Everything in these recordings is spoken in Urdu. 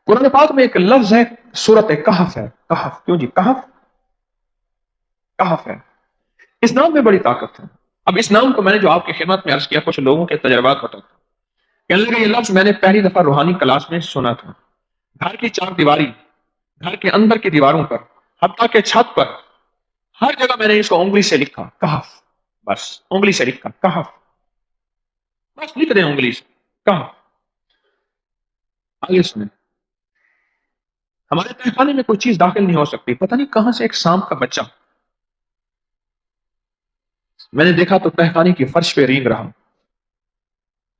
قرآن پاک میں ایک لفظ ہے سورۃ کہف ہے. کہف کیوں جی؟ کہف کہف ہے. اس نام میں بڑی طاقت ہے. اب اس نام کو میں نے جو آپ کی خدمت میں عرض کیا کچھ لوگوں کے تجربات بتاتا ہوں. کہنے لگے یہ لفظ میں نے پہلی دفعہ روحانی کلاس میں سنا تھا. گھر کی چار دیواری، گھر کے اندر کی دیواروں پر، حتیٰ کہ چھت پر، ہر جگہ میں نے اس کو انگلی سے لکھا کہف. بس انگلی سے لکھا کہف، بس لکھ دیں انگلی سے کہف. آگے سنیں. ہمارے تہخانے میں کوئی چیز داخل نہیں ہو سکتی. پتہ نہیں کہاں سے ایک سانپ کا بچہ میں نے دیکھا تو تہخانے کی فرش پہ رینگ رہا.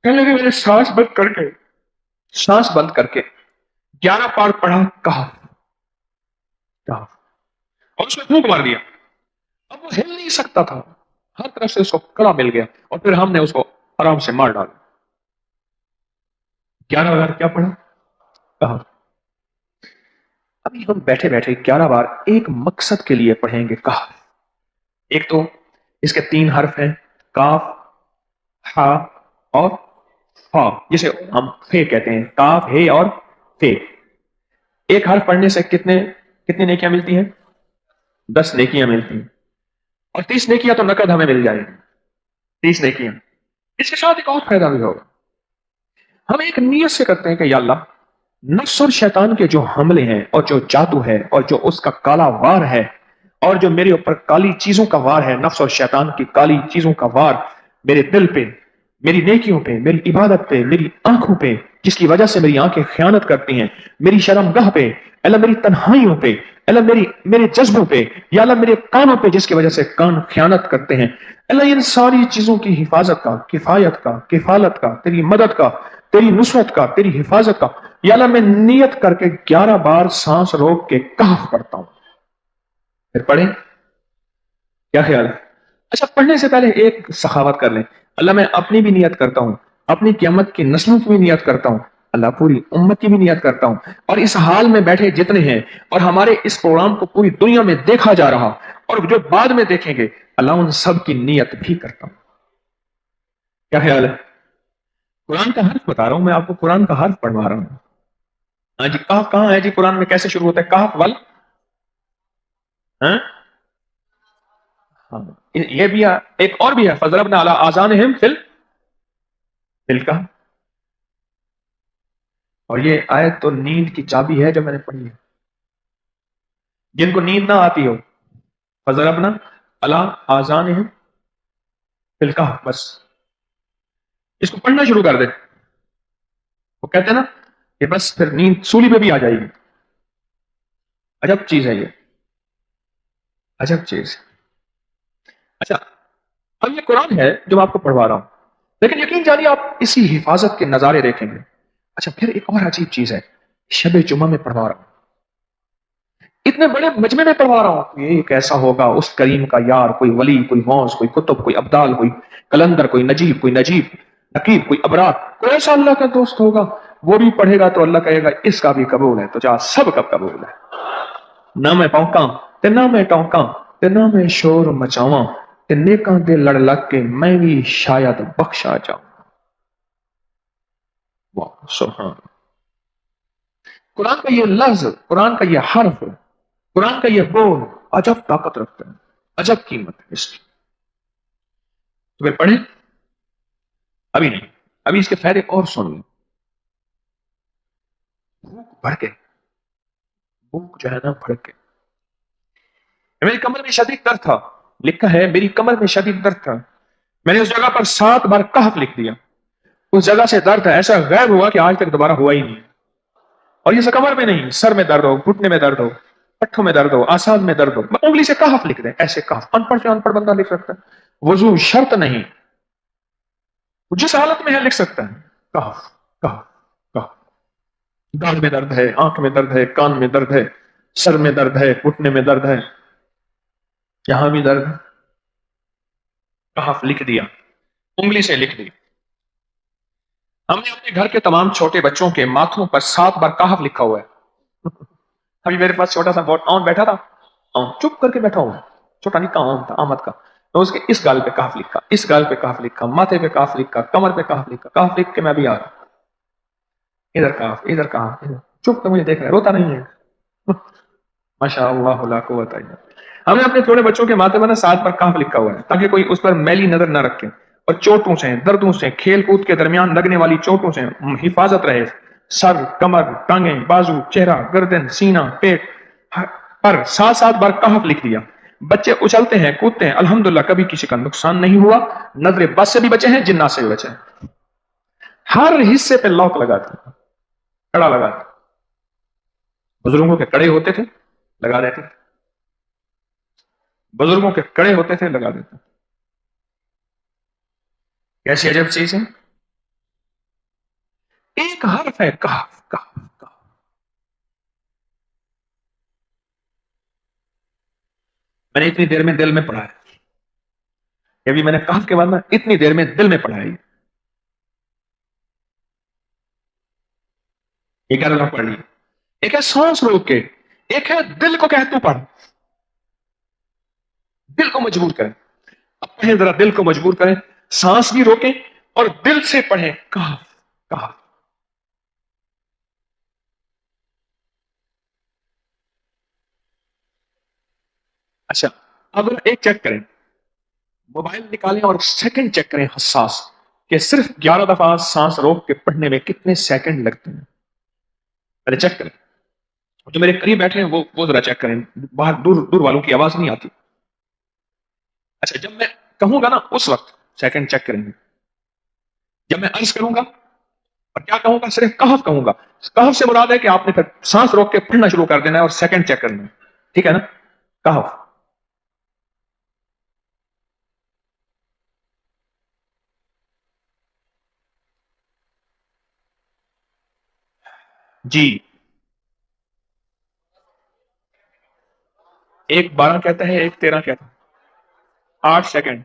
کہنے لگے میں نے سانس بند کر کے 11 پار پڑھا کہف کہف، اور اس میں پھونک مار دیا. اب وہ ہل نہیں سکتا تھا، ہر طرف سے اس کو کڑا مل گیا، اور پھر ہم نے اس کو آرام سے مار ڈالا. 11 بار کیا پڑھا؟ کہف. ابھی ہم بیٹھے بیٹھے 11 بار ایک مقصد کے لیے پڑھیں گے کہف. ایک تو اس کے 3 حرف ہیں، کاف، ہا اور فا، جسے ہم فے کہتے ہیں. کاف، ہے اور فے. ایک حرف پڑھنے سے کتنی نیکیاں ملتی ہیں؟ 10 نیکیاں ملتی ہیں. اور 30 نیکیاں تو نقد ہمیں مل جائیں گی. 30 نیکیاں. اس کے ساتھ ایک اور فائدہ بھی ہوگا. ہم ایک نیت سے کرتے ہیں کہ یا اللہ، نفس اور شیطان کے جو حملے ہیں اور جو جادو ہے اور جو اس کا کالا وار ہے اور جو میرے اوپر کالی چیزوں کا وار ہے، نفس اور شیطان کی کالی چیزوں کا وار میرے دل پہ، میری نیکیوں پہ، میری عبادت پہ، میری آنکھوں پہ، جس کی وجہ سے میری آنکھیں خیانت کرتی ہیں، میری شرمگاہ پہ، اللہ میری تنہائیوں پہ، اللہ میرے جذبوں پہ، یا اللہ میرے کانوں پہ جس کی وجہ سے کان خیانت کرتے ہیں. اللہ ان ساری چیزوں کی حفاظت کا، کفایت کا، کفالت کا، تیری مدد کا، تیری نصرت کا، تیری حفاظت کا. یا اللہ میں نیت کر کے 11 بار سانس روک کے کہف پڑھتا ہوں. پھر پڑھیں. کیا خیال ہے؟ اچھا، پڑھنے سے پہلے ایک سخاوت کر لیں. اللہ میں اپنی بھی نیت کرتا ہوں، اپنی قیامت کی نسلوں کی بھی نیت کرتا ہوں، اللہ پوری امت کی بھی نیت کرتا ہوں، اور اس حال میں بیٹھے جتنے ہیں اور ہمارے اس پروگرام کو پوری دنیا میں دیکھا جا رہا اور جو بعد میں دیکھیں گے، اللہ ان سب کی نیت بھی کرتا ہوں. کیا خیال ہے؟ قرآن کا حرف بتا رہا ہوں میں آپ کو، قرآن کا حرف پڑھوا رہا ہوں. ہاں جی، کہف کہاں ہے جی؟ قرآن میں کیسے شروع ہوتا ہے کہف؟ ول، ہاں یہ بھی ہے. ایک اور بھی ہے، فضربنا علی آذانہم فی الکہف. اور یہ آیت تو نیند کی چابی ہے جو میں نے پڑھی ہے. جن کو نیند نہ آتی ہو، فضربنا علی آذانہم فی الکہف، بس اس کو پڑھنا شروع کر دے. وہ کہتے ہیں نا کہ بس پھر نیند سولی پہ بھی آ جائے گی. عجب چیز ہے یہ، عجب چیز. اچھا، اب یہ قرآن ہے جو میں آپ کو پڑھوا رہا ہوں، لیکن یقین جانیے آپ اسی حفاظت کے نظارے دیکھیں گے. اچھا، پھر ایک اور عجیب چیز ہے. شب جمعہ میں پڑھوا رہا ہوں، اتنے بڑے مجمع میں پڑھوا رہا ہوں. یہ کیسا ہوگا اس کریم کا یار، کوئی ولی، کوئی غوث، کوئی قطب، کوئی ابدال، کوئی کلندر، کوئی نجیب، نقیب، کوئی ابرار، کوئی ایسا اللہ کا دوست ہوگا. وہ بھی پڑھے گا تو اللہ کہے گا اس کا بھی قبول ہے. تو جا سب کا قبول ہے. نہ میں پونکاں تے نہ میں ٹونکاں تے نہ میں شور مچاواں تے نیکاں دے لڑ لگ کے میں بھی شاید بخشا جاؤں. واہ سبحان. قرآن کا یہ لفظ، قرآن کا یہ حرف، قرآن کا یہ بول عجب طاقت رکھتا ہے، عجب قیمت ہے اس کی. تو پھر پڑھیں. ابھی نہیں، ابھی اس کے فائدے اور سن لیں. بھوک بڑھ کے، بھوک جو ہے نا بڑھ کے. میری کمر میں شدید درد تھا، لکھا ہے میری کمر میں شدید درد تھا. میں نے اس جگہ پر 7 بار کہف لکھ دیا. اس جگہ سے درد ایسا غائب ہوا کہ آج تک دوبارہ ہوا ہی نہیں. اور یہ کمر میں نہیں، سر میں درد ہو، گھٹنے میں درد ہو، پٹھوں میں درد ہو، آسان میں درد ہو، انگلی سے کہف لکھ دیں. ایسے کہف ان پڑھ سے ان پڑھ بندہ لکھ سکتا ہے. وضو شرط نہیں، جس حالت میں ہے لکھ سکتا ہے. کہف کہف کہف. داڑھ میں درد ہے، آنکھ میں درد ہے، کان میں درد ہے، سر میں درد ہے، گھٹنے میں درد ہے، یہاں بھی درد ہے. کہف لکھ دیا، انگلی سے لکھ دی. ہم نے اپنے گھر کے تمام چھوٹے بچوں کے ماتھوں پر 7 بار کہف لکھا ہوا ہے. ابھی میرے پاس چھوٹا سا بہت آن بیٹھا تھا، چپ کر کے بیٹھا ہوا، چھوٹا نکا آن تھا آمد کا. تو اس کے اس گال پہ کہف لکھا، اس گال پہ کہف لکھا، ماتھے پہ کہف لکھا، کمر پہ کہف لکھا. کہف لکھ کے میں بھی آ رہا، ادھر کہف، ادھر کہف، ادھر. چپ تو مجھے دیکھ رہا ہے، روتا نہیں ہے. ماشاء اللہ لا قوت الا باللہ. ہم نے اپنے چھوٹے بچوں کے ماتھے پر نا 7 پر کاف لکھا ہوا ہے تاکہ کوئی اس پر میلی نظر نہ رکھے اور چوٹوں سے، دردوں سے، کھیل کود کے درمیان لگنے والی چوٹوں سے حفاظت رہے. سر، کمر، ٹانگیں، بازو، چہرہ، گردن، سینہ، پیٹ پر 7 بار کہف لکھ دیا. بچے اچھلتے ہیں، کودتے ہیں، الحمدللہ کبھی کسی کا نقصان نہیں ہوا. نظر بد سے بھی بچے ہیں، جنات سے بھی بچے ہیں. ہر حصے پہ لاک لگاتے ہیں، کڑا لگاتے. بزرگوں کے کڑے ہوتے تھے، لگا دیتے. بزرگوں کے کڑے ہوتے تھے، لگا دیتے. کیسی عجب چیز ہے. ایک حرف ہے کہف. کہف میں نے اتنی دیر میں دل میں پڑھا ہے. ابھی میں نے کہف کے بعد نا اتنی دیر میں دل میں پڑھا ہے. یہ کیا لوگ پڑھ لیے. ایک ہے سانس روک کے، ایک ہے دل کو کہ تو پڑھ. دل کو مجبور کریں. اب پڑھیں ذرا، دل کو مجبور کریں، سانس بھی روکیں اور دل سے پڑھیں. کہف کہف. اچھا اب ایک چیک کریں، موبائل نکالیں اور سیکنڈ چیک کریں حساس کہ صرف 11 دفعہ سانس روک کے پڑھنے میں کتنے سیکنڈ لگتے ہیں. پہلے چیک کریں. جو میرے قریب بیٹھے ہیں وہ ذرا چیک کریں، باہر دور دور والوں کی آواز نہیں آتی. اچھا جب میں کہوں گا نا اس وقت سیکنڈ چیک کریں گے. جب میں عرض کروں گا اور کیا کہوں گا، صرف کہف کہوں گا. کہف سے مراد ہے کہ آپ نے پھر سانس روک کے پڑھنا شروع کر دینا ہے اور سیکنڈ چیک کرنا ہے. ٹھیک ہے نا. کہف. جی. ایک 12 کہتا ہے، ایک 13 کہتا ہے. 8 سیکنڈ.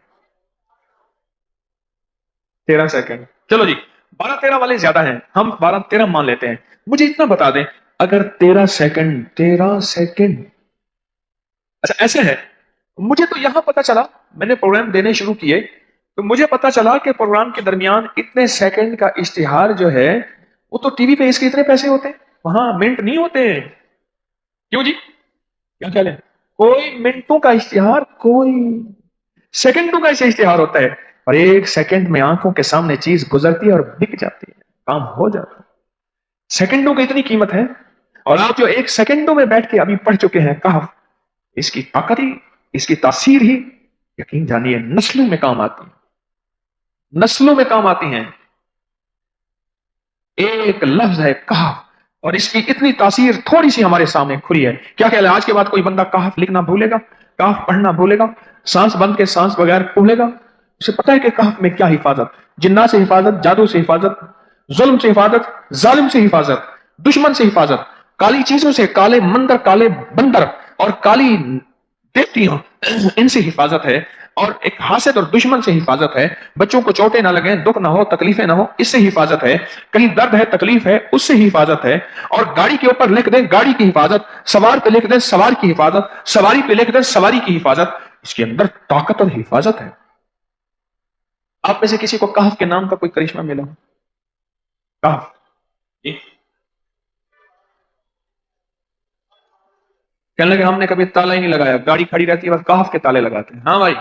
13 سیکنڈ. چلو جی 12 13 والے زیادہ ہیں، ہم 12 13 مان لیتے ہیں. مجھے اتنا بتا دیں، اگر 13 سیکنڈ 13 سیکنڈ، اچھا ایسے ہے، مجھے تو یہاں پتا چلا، میں نے پروگرام دینے شروع کیے تو مجھے پتا چلا کہ پروگرام کے درمیان اتنے سیکنڈ کا اشتہار جو ہے وہ تو ٹی وی پہ اس کے اتنے پیسے ہوتے ہیں، وہاں منٹ نہیں ہوتے. کیوں جی، کیا خیال ہے؟ کوئی منٹوں کا اشتہار، کوئی سیکنڈوں کا ایسے اشتہار ہوتا ہے، اور 1 سیکنڈ میں آنکھوں کے سامنے چیز گزرتی ہے اور بک جاتی ہے، کام ہو جاتا ہے. سیکنڈوں کی اتنی قیمت ہے. اور آپ جو 1 سیکنڈوں میں بیٹھ کے ابھی پڑھ چکے ہیں کہف، اس کی طاقت ہی، اس کی تاثیر ہی یقین جانیے نسلوں میں کام آتی ہے، نسلوں میں کام آتی ہیں. ایک لفظ ہے کہف اور اس کی اتنی تاثیر تھوڑی سی ہمارے سامنے کھلی ہے. کیا خیال ہے آج کے بعد کوئی بندہ کہف لکھنا بھولے گا، کہف پڑھنا بھولے گا، سانس بند کے سانس بغیر بھولے گا؟ اسے پتا ہے کہ کہف میں کیا حفاظت، جنات سے حفاظت، جادو سے حفاظت، ظلم سے حفاظت، ظالم سے حفاظت، دشمن سے حفاظت، کالی چیزوں سے، کالے مندر، کالے بندر اور کالی دیوتیاں، ان سے حفاظت ہے. اور ایک حاسد اور دشمن سے حفاظت ہے. بچوں کو چوٹیں نہ لگیں، دکھ نہ ہو، تکلیفیں نہ ہو، اس سے حفاظت ہے. کہیں درد ہے، تکلیف ہے، اس سے حفاظت ہے. اور گاڑی کے اوپر لکھ دیں گاڑی کی حفاظت، سوار پہ لکھ دیں سوار کی حفاظت، سواری پہ لکھ دیں سواری کی حفاظت. اس کے اندر طاقت اور حفاظت ہے. آپ میں سے کسی کو کہف کے نام کا کوئی کرشمہ ملا ہو؟ کہف جی. کہنے لگے ہم نے کبھی تالا ہی نہیں لگایا، گاڑی کھڑی رہتی ہے بس کہف کے تالے لگاتے ہیں. ہاں بھائی.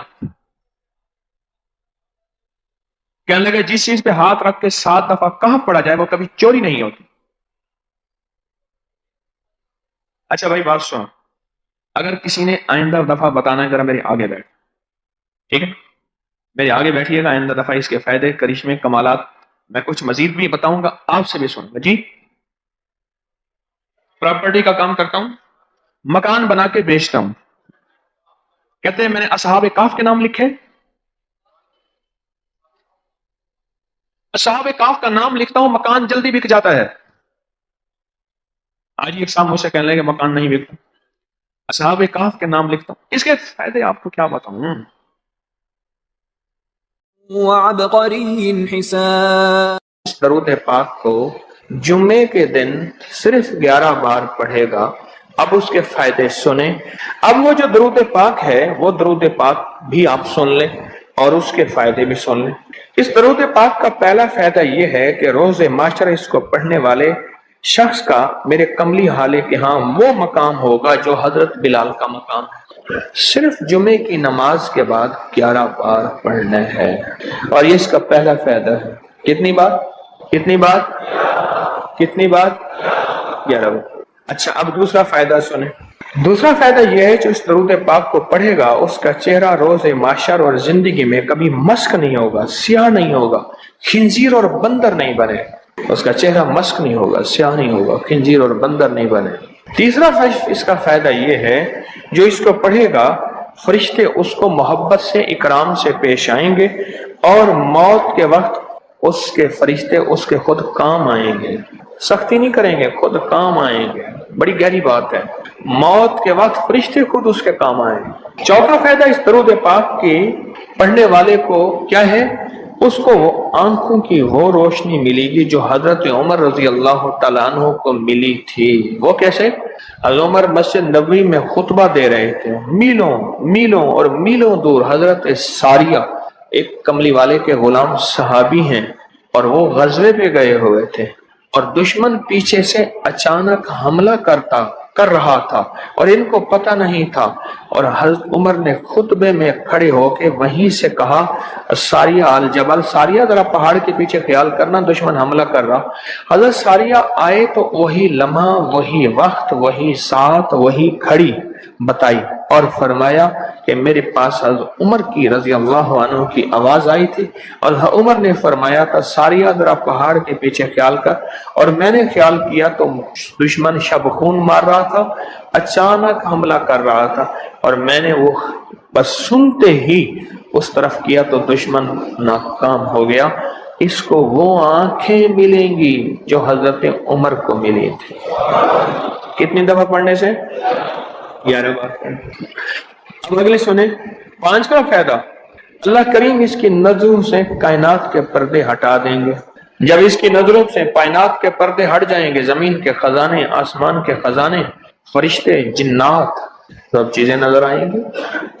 کہنے لگے جس چیز پہ ہاتھ رکھ کے 7 دفعہ کہف پڑا جائے وہ کبھی چوری نہیں ہوتی. اچھا بھائی بات سنو، اگر کسی نے آئندہ دفعہ بتانا ہے ذرا میرے آگے بیٹھ، ٹھیک ہے، میرے آگے بیٹھیے گا. آئندہ دفعہ اس کے فائدے، کرشمے، کمالات میں کچھ مزید بھی بتاؤں گا، آپ سے بھی سنوں گا. جی پراپرٹی کا کام کرتا ہوں، مکان بنا کے بیچتا ہوں. کہتے ہیں میں نے اصحاب کاف کے نام لکھے، اصحاب کاف کا نام لکھتا ہوں، مکان جلدی بک جاتا ہے. آج ایک صاحب مجھ سے کہنے لگے مکان نہیں بکتا، اصحاب کاف کے نام لکھتا ہوں. اس کے فائدے آپ کو کیا بتاؤں. وعبقری حساب. اس درود پاک کو جمعے کے دن صرف 11 بار پڑھے گا. اب اس کے فائدے سنیں. اب وہ جو درود پاک ہے وہ درود پاک بھی آپ سن لیں اور اس کے فائدے بھی سن لیں. اس درود پاک کا پہلا فائدہ یہ ہے کہ روز معاشرہ اس کو پڑھنے والے شخص کا میرے کملی حالے کے ہاں وہ مقام ہوگا جو حضرت بلال کا مقام ہے۔ صرف جمعے کی نماز کے بعد 11 بار پڑھنا ہے، اور یہ اس کا پہلا فائدہ ہے۔ کتنی بار؟ کتنی بار؟ کتنی بار؟ 11 بار۔ اچھا، اب دوسرا فائدہ سنیں۔ دوسرا فائدہ یہ ہے جو اس درود پاک کو پڑھے گا اس کا چہرہ روز محشر اور زندگی میں کبھی مسک نہیں ہوگا، سیاہ نہیں ہوگا، خنزیر اور بندر نہیں بنے۔ اس کا چہرہ مسک نہیں ہوگا، سیاہ نہیں ہوگا، خنزیر اور بندر نہیں بنے۔ تیسرا اس کا فائدہ یہ ہے جو اس کو پڑھے گا فرشتے اس کو محبت سے اکرام سے پیش آئیں گے، اور موت کے وقت اس کے فرشتے اس کے خود کام آئیں گے، سختی نہیں کریں گے، خود کام آئیں گے۔ بڑی گہری بات ہے، موت کے وقت فرشتے خود اس کے کام آئیں گے۔ چوتھا فائدہ اس درود پاک کی پڑھنے والے کو کیا ہے؟ اس کو آنکھوں کی وہ روشنی ملے گی جو حضرت عمر رضی اللہ تعالیٰ عنہ کو ملی تھی۔ وہ کیسے؟ حضرت عمر مسجد نبوی میں خطبہ دے رہے تھے، میلوں میلوں اور میلوں دور حضرت ساریہ ایک کملی والے کے غلام صحابی ہیں، اور وہ غزوے پہ گئے ہوئے تھے، اور دشمن پیچھے سے اچانک حملہ کر رہا تھا اور ان کو پتہ نہیں تھا، اور حضرت عمر نے خطبے میں کھڑے ہو کے وہیں سے کہا ساریہ الجبل، ساریہ ذرا پہاڑ کے پیچھے خیال کرنا، دشمن حملہ کر رہا۔ حضرت ساریہ آئے تو وہی لمحہ، وہی وقت، وہی ساتھ، وہی کھڑی بتائی، اور فرمایا کہ میرے پاس حضرت عمر کی رضی اللہ عنہ کی آواز آئی تھی، اور عمر نے فرمایا تھا ساریہ ذرا پہاڑ کے پیچھے خیال کر، اور میں نے خیال کیا تو دشمن شب خون مار رہا تھا، اچانک حملہ کر رہا تھا، اور میں نے وہ بس سنتے ہی اس طرف کیا تو دشمن ناکام ہو گیا۔ اس کو وہ آنکھیں ملیں گی جو حضرت عمر کو ملی تھی۔ کتنی دفعہ پڑھنے سے؟ 11 بار پڑھنے۔ اب اگلے سنیں، 5واں فائدہ، اللہ کریم اس کی نظروں سے کائنات کے پردے ہٹا دیں گے۔ جب اس کی نظروں سے کائنات کے پردے ہٹ جائیں گے، زمین کے خزانے، آسمان کے خزانے، فرشتے، جنات، سب چیزیں نظر آئیں گی۔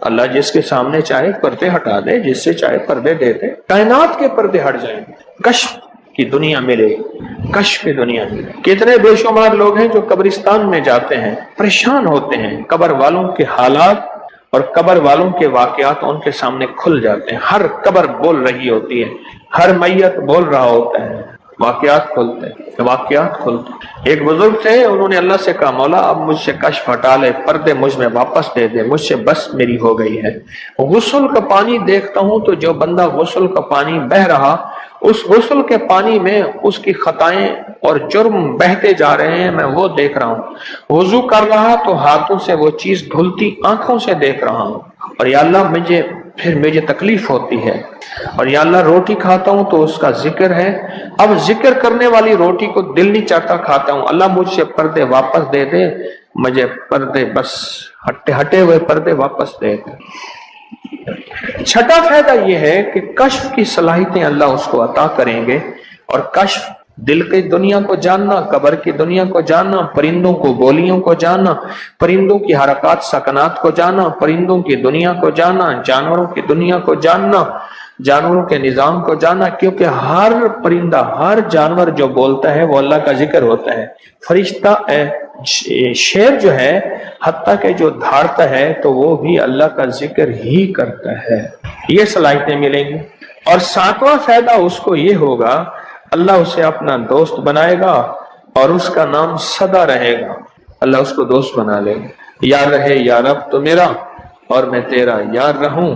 اللہ جس کے سامنے چاہے پردے ہٹا دے، جس سے چاہے پردے دے دے، کائنات کے پردے ہٹ جائیں گے، کشف کی دنیا ملے، کشف کی دنیا ملے۔ کتنے بے شمار لوگ ہیں جو قبرستان میں جاتے ہیں، پریشان ہوتے ہیں، قبر والوں کے حالات اور قبر والوں کے واقعات ان کے سامنے کھل جاتے ہیں۔ ہر قبر بول رہی ہوتی ہے، ہر میت بول رہا ہوتا ہے، واقعات کھلتے ہیں، واقعات کھلتے ہیں۔ ایک بزرگ تھے، انہوں نے اللہ سے کہا مولا اب مجھ سے کشف ہٹا لے، پردے مجھ میں واپس دے دے، مجھ سے بس میری ہو گئی ہے۔ غسل کا پانی دیکھتا ہوں تو جو بندہ غسل کا پانی بہ رہا، اس غسل کے پانی میں اس کی خطائیں اور جرم بہتے جا رہے ہیں، میں وہ دیکھ رہا ہوں۔ وضو کر رہا تو ہاتھوں سے وہ چیز دھلتی آنکھوں سے دیکھ رہا ہوں، اور یا اللہ مجھے تکلیف ہوتی ہے، اور یا اللہ روٹی کھاتا ہوں تو اس کا ذکر ہے، اب ذکر کرنے والی روٹی کو دل نہیں چاہتا کھاتا ہوں، اللہ مجھ سے پردے واپس دے دے، مجھے پردے بس ہٹے ہوئے پردے واپس دے دے۔ چھٹا فائدہ یہ ہے کہ کشف کی صلاحیتیں اللہ اس کو عطا کریں گے، اور کشف دل کی دنیا کو جاننا، قبر کی دنیا کو جاننا، پرندوں کو بولیوں کو جاننا، پرندوں کی حرکات سکنات کو جاننا، پرندوں کی دنیا کو جاننا، جانوروں کی دنیا کو جاننا، جانوروں کے نظام کو جاننا، کیونکہ ہر پرندہ، ہر جانور جو بولتا ہے وہ اللہ کا ذکر ہوتا ہے۔ فرشتہ شیر جو ہے حتیٰ کہ جو دھاڑتا ہے تو وہ بھی اللہ کا ذکر ہی کرتا ہے۔ یہ صلاحیتیں ملیں گی۔ اور 7واں فائدہ اس کو یہ ہوگا، اللہ اسے اپنا دوست بنائے گا اور اس کا نام سدا رہے گا۔ اللہ اس کو دوست بنا لے گا، یار رہے یا رب تو میرا اور میں تیرا یار رہوں،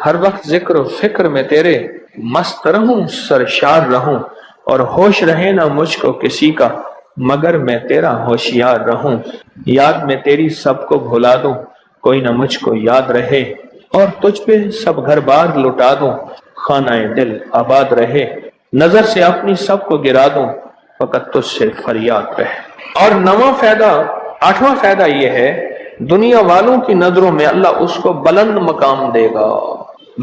ہر وقت ذکر و فکر میں تیرے مست رہوں، سرشار رہوں، اور ہوش رہے نہ مجھ کو کسی کا مگر میں تیرا ہوشیار رہوں، یاد میں تیری سب کو بھلا دوں، کوئی نہ مجھ کو یاد رہے، اور تجھ پہ سب گھر بار لٹا دوں، خانہ دل آباد رہے، نظر سے اپنی سب کو گرا دوں، فقط تجھ سے فریاد رہے۔ اور 8واں فائدہ یہ ہے، دنیا والوں کی نظروں میں اللہ اس کو بلند مقام دے گا،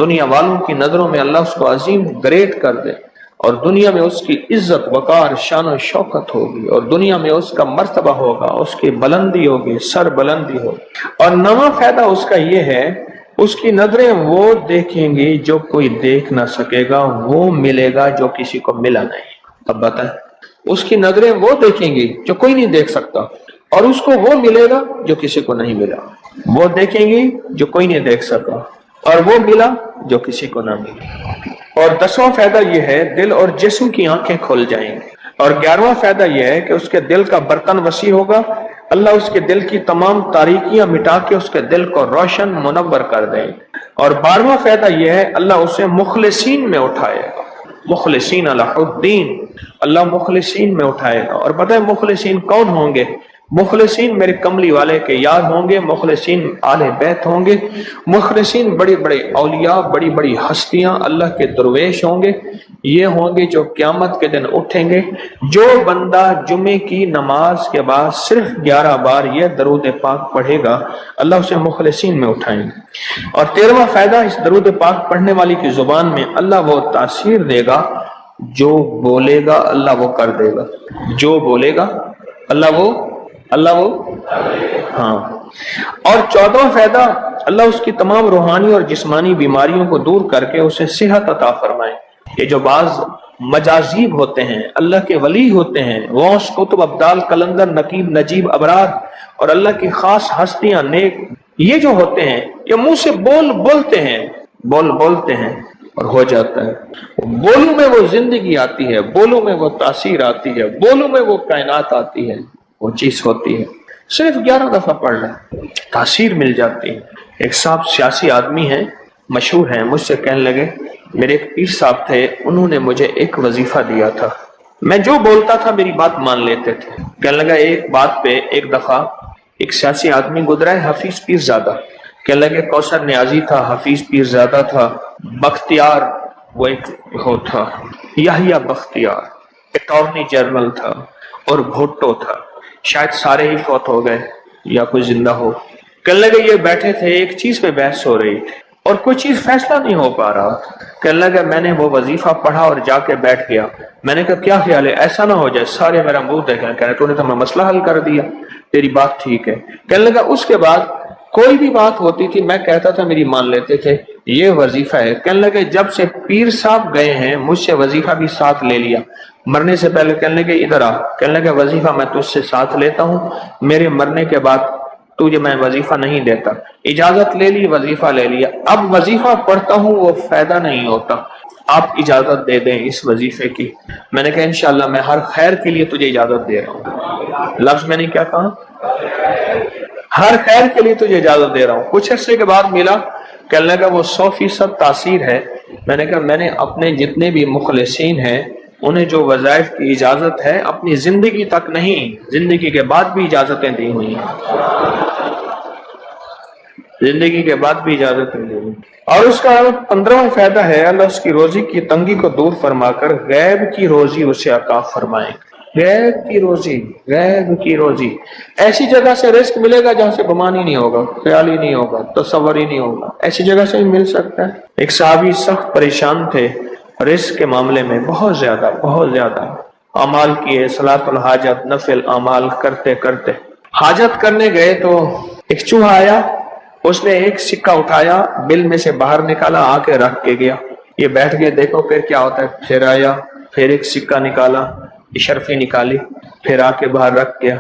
دنیا والوں کی نظروں میں اللہ اس کو عظیم گریٹ کر دے، اور دنیا میں اس کی عزت وقار شان و شوکت ہوگی، اور دنیا میں اس کا مرتبہ ہوگا، اس کی بلندی ہوگی، سر بلندی ہوگی۔ اور 9واں فائدہ اس کا یہ ہے، اس کی نظریں وہ دیکھیں گی جو کوئی دیکھ نہ سکے گا، وہ ملے گا جو کسی کو ملا نہیں۔ اب بتائیں اس کی نظریں وہ دیکھیں گی جو کوئی نہیں دیکھ سکتا، اور اس کو وہ ملے گا جو کسی کو نہیں ملا۔ وہ دیکھیں گی جو کوئی نہیں دیکھ سکا، اور وہ ملا جو کسی کو نہ ملا۔ اور 10واں فائدہ یہ ہے دل اور جسم کی آنکھیں کھل جائیں گی۔ اور 11واں فائدہ یہ ہے کہ اس کے دل کا برتن وسیع ہوگا، اللہ اس کے دل کی تمام تاریکیاں مٹا کے اس کے دل کو روشن منور کر دیں۔ اور 12واں فائدہ یہ ہے اللہ اسے مخلصین میں اٹھائے گا، مخلصین علی الدین، اللہ مخلصین میں اٹھائے گا۔ اور پتہ ہے مخلصین کون ہوں گے؟ مخلصین میرے کملی والے کے یار ہوں گے، مخلصین آل بیت ہوں گے، مخلصین بڑی بڑی اولیاء، بڑی بڑی ہستیاں اللہ کے درویش ہوں گے۔ یہ ہوں گے جو قیامت کے دن اٹھیں گے۔ جو بندہ جمعے کی نماز کے بعد صرف 11 بار یہ درود پاک پڑھے گا، اللہ اسے مخلصین میں اٹھائیں گے۔ اور 13واں فائدہ اس درود پاک پڑھنے والی کی زبان میں اللہ وہ تاثیر دے گا، جو بولے گا اللہ وہ کر دے گا، جو بولے گا اللہ وہ ہاں۔ اور 14واں فائدہ اللہ اس کی تمام روحانی اور جسمانی بیماریوں کو دور کر کے اسے صحت عطا فرمائے۔ یہ جو بعض مجازیب ہوتے ہیں، اللہ کے ولی ہوتے ہیں، غوث، قطب، ابدال، قلندر، نقیب، نجیب، ابرار اور اللہ کی خاص ہستیاں، نیک، یہ جو ہوتے ہیں یہ منہ سے بولتے ہیں اور ہو جاتا ہے۔ بولوں میں وہ زندگی آتی ہے، بولوں میں وہ تاثیر آتی ہے، بولوں میں وہ کائنات آتی ہے، وہ چیز ہوتی ہے۔ صرف 11 دفعہ پڑھ لیں، تاثیر مل جاتی ہے۔ ایک صاحب سیاسی آدمی ہیں، مشہور ہیں، مجھ سے کہنے لگے میرے ایک پیر صاحب تھے، انہوں نے مجھے ایک وظیفہ دیا تھا، میں جو بولتا تھا میری بات مان لیتے تھے۔ کہنے لگا ایک بات پہ ایک دفعہ ایک سیاسی آدمی گزرا ہے، حفیظ پیر زادہ، کہنے لگے کوثر نیازی تھا، حفیظ پیر زادہ تھا، بختیار وہ ایک ہو تھا، یحییٰ بختیار اٹارنی جنرل تھا، اور بھٹو تھا، شاید سارے ہی فوت ہو گئے یا کوئی زندہ ہو۔ کہنے لگے یہ بیٹھے تھے، ایک چیز پہ بحث ہو رہی تھی اور کوئی چیز فیصلہ نہیں ہو پا رہا۔ کہنے لگا میں نے وہ وظیفہ پڑھا اور جا کے بیٹھ گیا۔ میں نے کہا کیا خیال ہے، ایسا نہ ہو جائے سارے میرا منہ دیکھیں، کہہ رہے تو نے تو میں مسئلہ حل کر دیا، تیری بات ٹھیک ہے۔ کہنے لگا اس کے بعد کوئی بھی بات ہوتی تھی میں کہتا تھا میری مان لیتے تھے، یہ وظیفہ ہے۔ کہنے لگے جب سے پیر صاحب گئے ہیں مجھ سے وظیفہ بھی ساتھ لے لیا، مرنے سے پہلے کہنے لگے ادھر آ، کہنے لگے وظیفہ میں تجھ سے ساتھ لیتا ہوں، میرے مرنے کے بعد تجھے میں وظیفہ نہیں دیتا۔ اجازت لے لی، وظیفہ لے لیا، اب وظیفہ پڑھتا ہوں وہ فائدہ نہیں ہوتا، آپ اجازت دے دیں اس وظیفے کی۔ میں نے کہا انشاءاللہ میں ہر خیر کے لیے تجھے اجازت دے رہا ہوں۔ لفظ میں نے کیا کہا؟ ہر خیر کے لیے تجھے اجازت دے رہا ہوں۔ کچھ عرصے کے بعد ملا، کہنے لگا وہ 100% تاثیر ہے۔ میں نے کہا میں نے اپنے جتنے بھی مخلصین ہیں انہیں جو وظائف کی اجازت ہے اپنی زندگی تک نہیں، زندگی کے بعد بھی اجازتیں دی ہوئی ہیں، زندگی کے بعد بھی اجازتیں دی ہوئی۔ اور اس کا 15واں فائدہ ہے اللہ اس کی روزی کی تنگی کو دور فرما کر غیب کی روزی اسے عطا فرمائیں۔ غیب کی روزی، غیب کی روزی، ایسی جگہ سے رزق ملے گا جہاں سے گمان ہی نہیں ہوگا، خیال ہی نہیں ہوگا، تصور ہی نہیں ہوگا، ایسی جگہ سے ہی مل سکتا ہے۔ ایک صحابی سخت پریشان تھے رزق کے معاملے میں، بہت زیادہ اعمال کیے، صلاۃ الحاجت، نفل اعمال کرتے کرتے حاجت کرنے گئے تو ایک چوہا آیا، اس نے ایک سکہ اٹھایا، بل میں سے باہر نکالا، آ کے رکھ کے گیا۔ یہ بیٹھ گئے دیکھو پھر کیا ہوتا ہے، پھر آیا، پھر ایک سکہ نکالا، اشرفی نکالی، پھر آ کے باہر رکھ گیا۔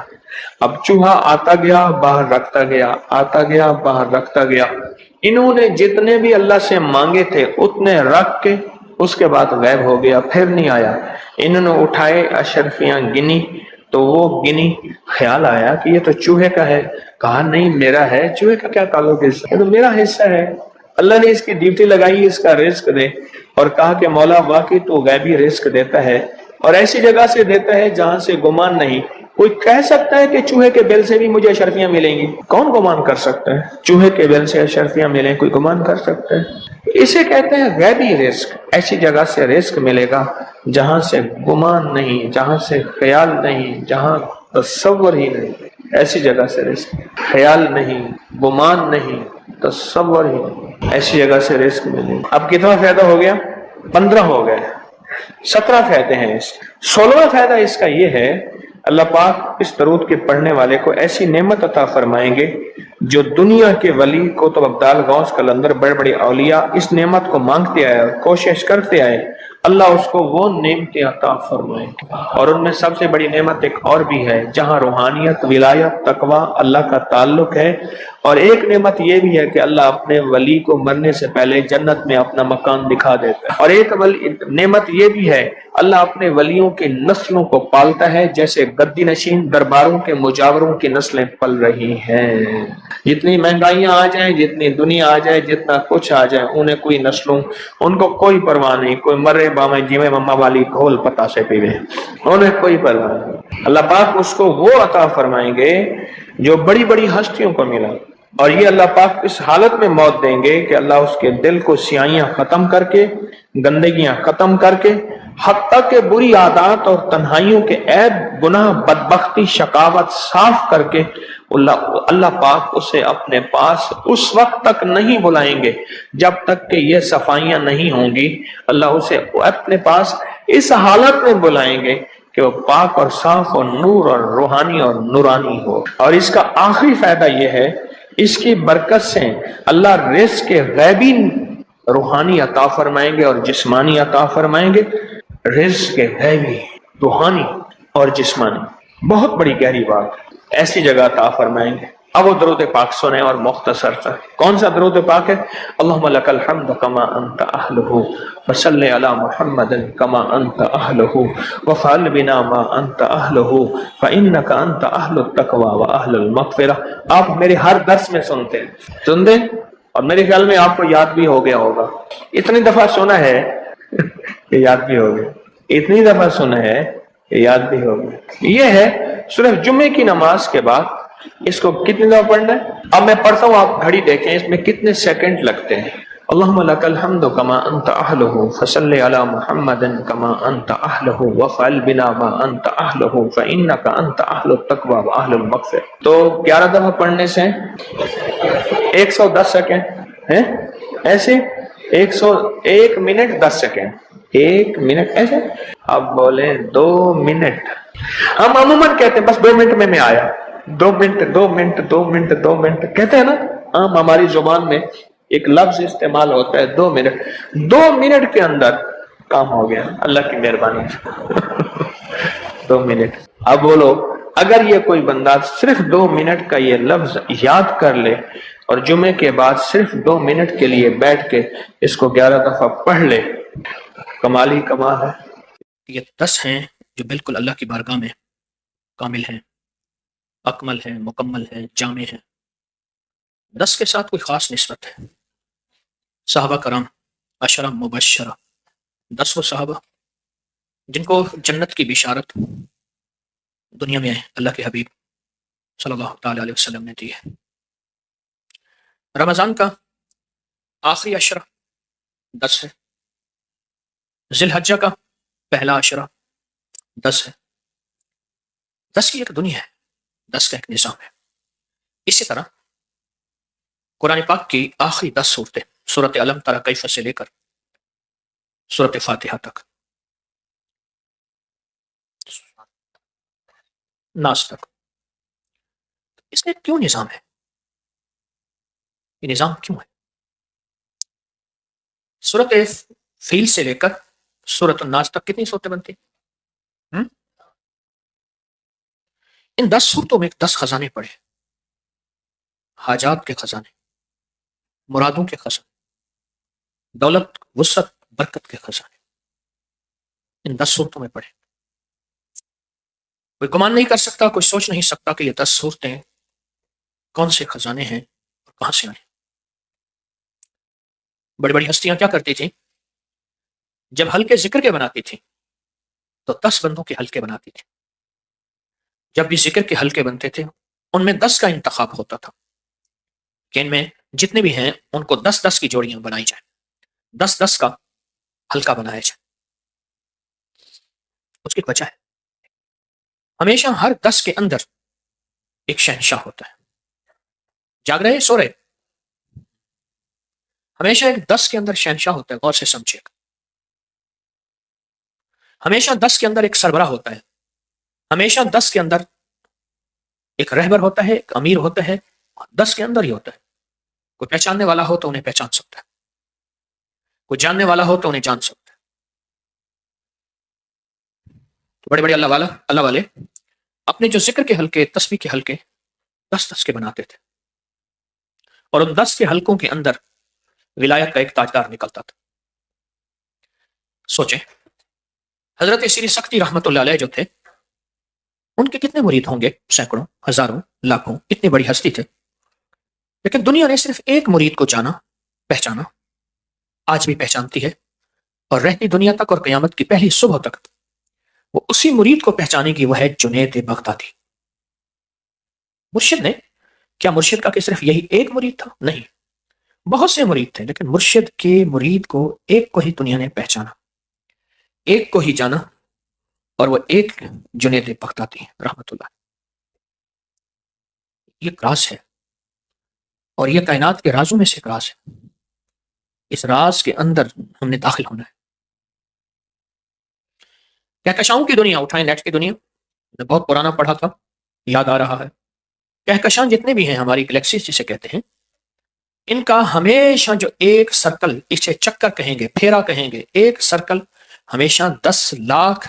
اب چوہا آتا گیا باہر رکھتا گیا، آتا گیا باہر رکھتا گیا۔ انہوں نے جتنے بھی اللہ سے مانگے تھے اتنے رکھ کے اس کے بعد غائب ہو گیا، پھر نہیں آیا۔ انہوں نے اٹھائے اشرفیاں گنی تو وہ گنی، خیال آیا کہ یہ تو چوہے کا ہے، کہا نہیں میرا ہے، چوہے کا کیا تعلق ہے، یہ تو میرا حصہ ہے۔ اللہ نے اس کی ڈیوٹی لگائی اس کا رزق دے، اور کہا کہ مولا واقعی تو غیبی رزق دیتا ہے، اور ایسی جگہ سے دیتا ہے جہاں سے گمان نہیں۔ کوئی کہہ سکتا ہے کہ چوہے کے بل سے بھی مجھے اشرفیاں ملیں گی؟ کون گمان کر سکتا ہے چوہے کے بل سے اشرفیاں ملیں؟ کوئی گمان کر سکتا ہے؟ اسے کہتے ہیں غیبی رزق۔ ایسی جگہ سے رزق ملے گا جہاں سے گمان نہیں، جہاں سے خیال نہیں، جہاں تصور ہی نہیں، ایسی جگہ سے رزق، خیال نہیں، گمان نہیں، تصور ہی نہیں، ایسی جگہ سے رزق ملے گا۔ اب کتنا فائدہ ہو گیا؟ 15 ہو گئے، 17 فائدے ہیں اس۔ 16واں فائدہ اس کا یہ ہے اللہ پاک اس درود کے پڑھنے والے کو ایسی نعمت عطا فرمائیں گے جو دنیا کے ولی قطب ابدال غوث قلندر بڑے بڑے اولیاء اس نعمت کو مانگتے آئے اور کوشش کرتے آئے، اللہ اس کو وہ نعمتیں عطا فرمائیں گے، اور ان میں سب سے بڑی نعمت ایک اور بھی ہے جہاں روحانیت، ولایت، تقوی، اللہ کا تعلق ہے، اور ایک نعمت یہ بھی ہے کہ اللہ اپنے ولی کو مرنے سے پہلے جنت میں اپنا مکان دکھا دیتا ہے، اور ایک نعمت یہ بھی ہے اللہ اپنے ولیوں کی نسلوں کو پالتا ہے، جیسے گدی نشین درباروں کے مجاوروں کی نسلیں پل رہی ہیں۔ جتنی مہنگائیاں آ جائیں، جتنی دنیا آ جائے، جتنا کچھ آ جائے، انہیں کوئی نسلوں، ان کو کوئی پرواہ نہیں، کوئی مرے باویں جیویں مما والی گھول پتا سے پیوے، انہیں کوئی پرواہ نہیں۔ اللہ پاک اس کو وہ عطا فرمائیں گے جو بڑی بڑی ہستیوں کو ملا، اور یہ اللہ پاک اس حالت میں موت دیں گے کہ اللہ اس کے دل کو سیاہیاں ختم کر کے، گندگیاں ختم کر کے، حتیٰ کہ بری عادات اور تنہائیوں کے عیب، گناہ، بدبختی، شقاوت صاف کر کے اللہ پاک اسے اپنے پاس اس وقت تک نہیں بلائیں گے جب تک کہ یہ صفائیاں نہیں ہوں گی۔ اللہ اسے اپنے پاس اس حالت میں بلائیں گے کہ وہ پاک اور صاف اور نور اور روحانی اور نورانی ہو۔ اور اس کا آخری فائدہ یہ ہے، اس کی برکت سے اللہ رزق کے غیبی روحانی عطا فرمائیں گے اور جسمانی عطا فرمائیں گے، رزق کے غیبی روحانی اور جسمانی، بہت بڑی گہری بات، ایسی جگہ عطا فرمائیں گے۔ اب وہ درود پاک سنیں، اور مختصر سا کون سا درود پاک ہے؟ اللہم لک الحمد کما انت اہلہ وصلی علی محمد کما انت اہلہ وفعل بنا ما انت اہلہ فانک انت اہل التقوی واہل المغفرہ۔ آپ میرے ہر درس میں سنتے ہیں، سن دیں، اور میرے خیال میں آپ کو یاد بھی ہو گیا ہوگا، اتنی دفعہ سنا ہے کہ یاد بھی ہو گیا، اتنی دفعہ سنا ہے کہ یاد بھی ہو گیا۔ یہ ہے صرف جمعے کی نماز کے بعد اس کو کتنی دفعہ پڑھنا ہے؟ اب میں پڑھتا ہوں، آپ گھڑی دیکھیں اس میں کتنے سیکنڈ لگتے ہیں۔ اللہم لک الحمد کما انت اہلہ فصلی علی محمد کما انت اہلہ وفعل بنا ما انت اہلہ فانک انت اہل التقوی واہل المغفرہ۔ تو 11 دفعہ پڑھنے سے 110 سیکنڈ ہیں، ایسے 101 منٹ 10 سیکنڈ، 1 منٹ ایسے، اب بولے 2 منٹ، ہم عموماً کہتے ہیں بس 2 منٹ میں آیا، 2 منٹ 2 منٹ 2 منٹ 2 منٹ کہتے ہیں نا، عام ہماری زبان میں ایک لفظ استعمال ہوتا ہے 2 منٹ، 2 منٹ کے اندر کام ہو گیا، اللہ کی مہربانی سے 2 منٹ۔ اب بولو، اگر یہ کوئی بندہ صرف 2 منٹ کا یہ لفظ یاد کر لے اور جمعے کے بعد صرف 2 منٹ کے لیے بیٹھ کے اس کو 11 دفعہ پڑھ لے، کمال ہی کمال ہے۔ یہ 10 ہیں جو بالکل اللہ کی بارگاہ میں کامل ہیں، اکمل ہیں، مکمل ہیں، جامع ہیں۔ 10 کے ساتھ کوئی خاص نسبت ہے۔ صحابہ کرام 10 مبشرہ، 10 وہ صحابہ جن کو جنت کی بشارت دنیا میں اللہ کے حبیب صلی اللہ تعالی علیہ وسلم نے دی ہے۔ رمضان کا آخری عشرہ 10 ہے، ذی الحجہ کا پہلا عشرہ 10 ہے۔ 10 کی ایک دنیا ہے، 10 کا ایک نظام ہے۔ اسی طرح قرآن پاک کی آخری 10 صورتیں، سورۃ الم تری کیف سے لے کر سورۃ فاتحہ تک، ناس تک، اس میں کیوں نظام ہے؟ یہ نظام کیوں ہے؟ سورۃ فیل سے لے کر سورۃ الناس تک کتنی صورتیں بنتی ہیں؟ ان 10 صورتوں میں 10 خزانے پڑے، حاجات کے خزانے، مرادوں کے خزانے، دولت، وسعت، برکت کے خزانے ان 10 صورتوں میں پڑے۔ کوئی گمان نہیں کر سکتا، کوئی سوچ نہیں سکتا کہ یہ 10 صورتیں کون سے خزانے ہیں اور کہاں سے آئیں۔ بڑی بڑی ہستیاں کیا کرتی تھیں؟ جب حلقے ذکر کے بناتی تھیں تو 10 بندوں کے حلقے بناتی تھیں۔ جب بھی ذکر کے حلقے بنتے تھے ان میں 10 کا انتخاب ہوتا تھا کہ ان میں جتنے بھی ہیں ان کو 10 کی جوڑیاں بنائی جائیں، 10 کا حلقہ بنایا جائے۔ اس کی ایک وجہ ہے، ہمیشہ ہر 10 کے اندر ایک شہنشاہ ہوتا ہے۔ جاگ رہے، سو رہے، ہمیشہ ایک 10 کے اندر شہنشاہ ہوتا ہے، غور سے سمجھے گا۔ ہمیشہ 10 کے اندر ایک سربراہ ہوتا ہے، ہمیشہ 10 کے اندر ایک رہبر ہوتا ہے، ایک امیر ہوتا ہے، 10 کے اندر ہی ہوتا ہے۔ کوئی پہچاننے والا ہو تو انہیں پہچان سکتا ہے، کوئی جاننے والا ہو تو انہیں جان سکتا ہے۔ تو بڑے بڑے اللہ والے اپنے جو ذکر کے حلقے، تسبیح کے حلقے 10 کے بناتے تھے، اور ان 10 کے حلقوں کے اندر ولایت کا ایک تاجدار نکلتا تھا۔ سوچیں، حضرت سری سختی رحمت اللہ علیہ جو تھے، ان کے کتنے مرید ہوں گے؟ سینکڑوں، ہزاروں، لاکھوں، اتنی بڑی ہستی تھے، لیکن دنیا نے صرف ایک مرید کو جانا، پہچانا، آج بھی پہچانتی ہے، اور رہتی دنیا تک اور قیامت کی پہلی صبح تک وہ اسی مرید کو پہچانے کی، وہ ہے جنید بغدادی۔ مرشد نے، کیا مرشد کا کہ صرف یہی ایک مرید تھا؟ نہیں، بہت سے مرید تھے، لیکن مرشد کے مرید کو ایک کو ہی دنیا نے پہچانا، ایک کو ہی جانا، اور وہ ایک جنید بغدادی رحمت اللہ۔ یہ ایک راز ہے، اور یہ کائنات کے رازوں میں سے ایک راز ہے۔ اس راز کے اندر ہم نے داخل ہونا ہے۔ کہکشاؤں کی دنیا اٹھائیں، نیٹ کی دنیا میں بہت پرانا پڑھا تھا، یاد آ رہا ہے۔ کہکشاں جتنے بھی ہیں، ہماری گلیکسیز جسے کہتے ہیں، ان کا ہمیشہ جو ایک سرکل، اسے چکر کہیں گے، پھیرا کہیں گے، ایک سرکل ہمیشہ 10 لاکھ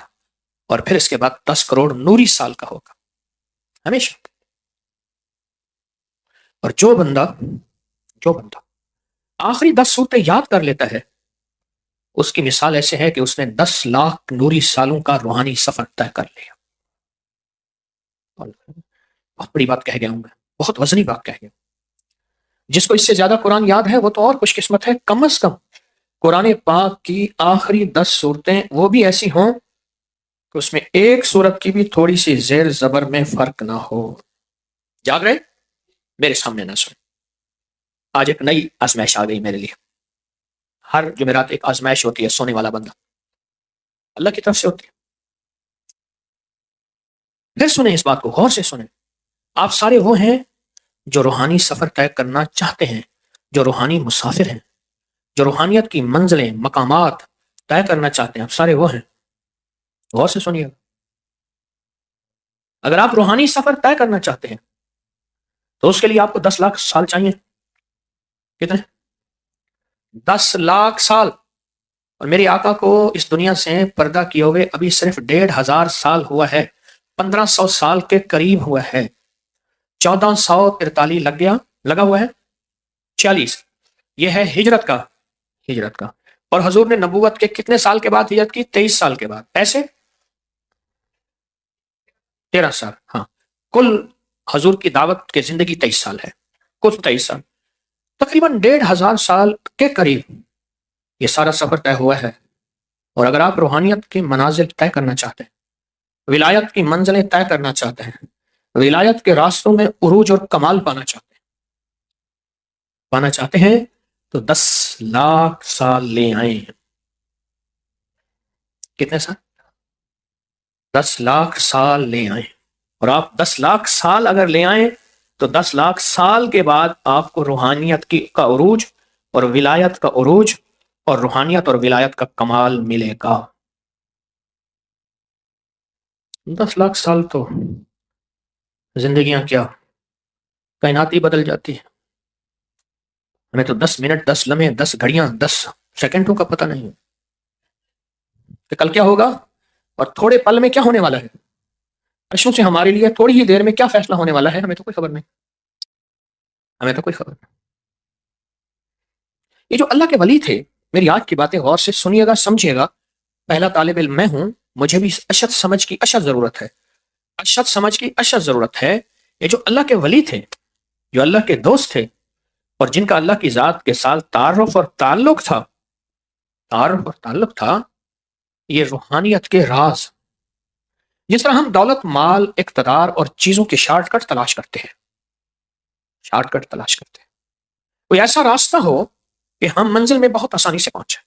اور پھر اس کے بعد 10 کروڑ نوری سال کا ہوگا، ہمیشہ۔ اور جو بندہ آخری 10 صورتیں یاد کر لیتا ہے، اس کی مثال ایسے ہے کہ اس نے 10 لاکھ نوری سالوں کا روحانی سفر طے کر لیا۔ بہت بڑی بات کہہ گیا ہوں میں، بہت وزنی بات کہہ گیا۔ جس کو اس سے زیادہ قرآن یاد ہے وہ تو اور خوش قسمت ہے، کم از کم قرآن پاک کی آخری 10 صورتیں وہ بھی ایسی ہوں کہ اس میں ایک صورت کی بھی تھوڑی سی زیر زبر میں فرق نہ ہو۔ جاگ رہے؟ میرے سامنے نہ سن۔ آج ایک نئی آزمائش آ گئی میرے لیے۔ ہر جمعرات ایک آزمائش ہوتی ہے، سونے والا بندہ اللہ کی طرف سے ہوتی ہے۔ پھر سنیں اس بات کو، غور سے سنیں۔ آپ سارے وہ ہیں جو روحانی سفر طے کرنا چاہتے ہیں، جو روحانی مسافر ہیں، جو روحانیت کی منزلیں، مقامات طے کرنا چاہتے ہیں، آپ سارے وہ ہیں۔ غور سے سنیے، اگر آپ روحانی سفر طے کرنا چاہتے ہیں تو اس کے لیے آپ کو 10 لاکھ سال چاہیے۔ کتنے؟ 10 لاکھ سال۔ اور میری آقا کو اس دنیا سے پردہ کیے ہوئے ابھی صرف 1500 سال ہوا ہے، 1500 سال کے قریب ہوا ہے۔ 1443 لگا ہوا ہے، 46 یہ ہے ہجرت کا۔ اور حضور نے نبوت کے کتنے سال کے بعد ہجرت کی؟ 23 سال کے بعد، ایسے 13 سال۔ ہاں، کل حضور کی دعوت کے زندگی 23 سال ہے، کل 23 سال، تقریباً 1500 سال کے قریب یہ سارا سفر طے ہوا ہے۔ اور اگر آپ روحانیت کے منازل طے کرنا چاہتے ہیں، ولایت کی منزلیں طے کرنا چاہتے ہیں، ولایت کے راستوں میں عروج اور کمال پانا چاہتے ہیں تو 10 لاکھ سال لے آئیں۔ کتنے سال؟ 10 لاکھ سال لے آئیں۔ اور آپ 10 لاکھ سال اگر لے آئیں تو 10 لاکھ سال کے بعد آپ کو روحانیت کا عروج اور ولایت کا عروج اور روحانیت اور ولایت کا کمال ملے گا۔ 10 لاکھ سال تو زندگیاں کیا، کائنات ہی بدل جاتی ہے۔ ہمیں تو 10 منٹ، 10 لمحے، 10 گھڑیاں، 10 سیکنڈوں کا پتہ نہیں کہ کل کیا ہوگا اور تھوڑے پل میں کیا ہونے والا ہے۔ عرشوں سے ہمارے لیے تھوڑی ہی دیر میں کیا فیصلہ ہونے والا ہے، ہمیں تو کوئی خبر نہیں۔ یہ جو اللہ کے ولی تھے، میری آج کی باتیں غور سے سنیے گا، سمجھیے گا۔ پہلا طالب علم میں ہوں، مجھے بھی اشد سمجھ کی اشد ضرورت ہے۔ یہ جو اللہ کے ولی تھے، جو اللہ کے دوست تھے، اور جن کا اللہ کی ذات کے ساتھ تعارف اور تعلق تھا، یہ روحانیت کے راز، جس طرح ہم دولت، مال، اقتدار اور چیزوں کے شارٹ کٹ تلاش کرتے ہیں، کوئی ایسا راستہ ہو کہ ہم منزل میں بہت آسانی سے پہنچیں،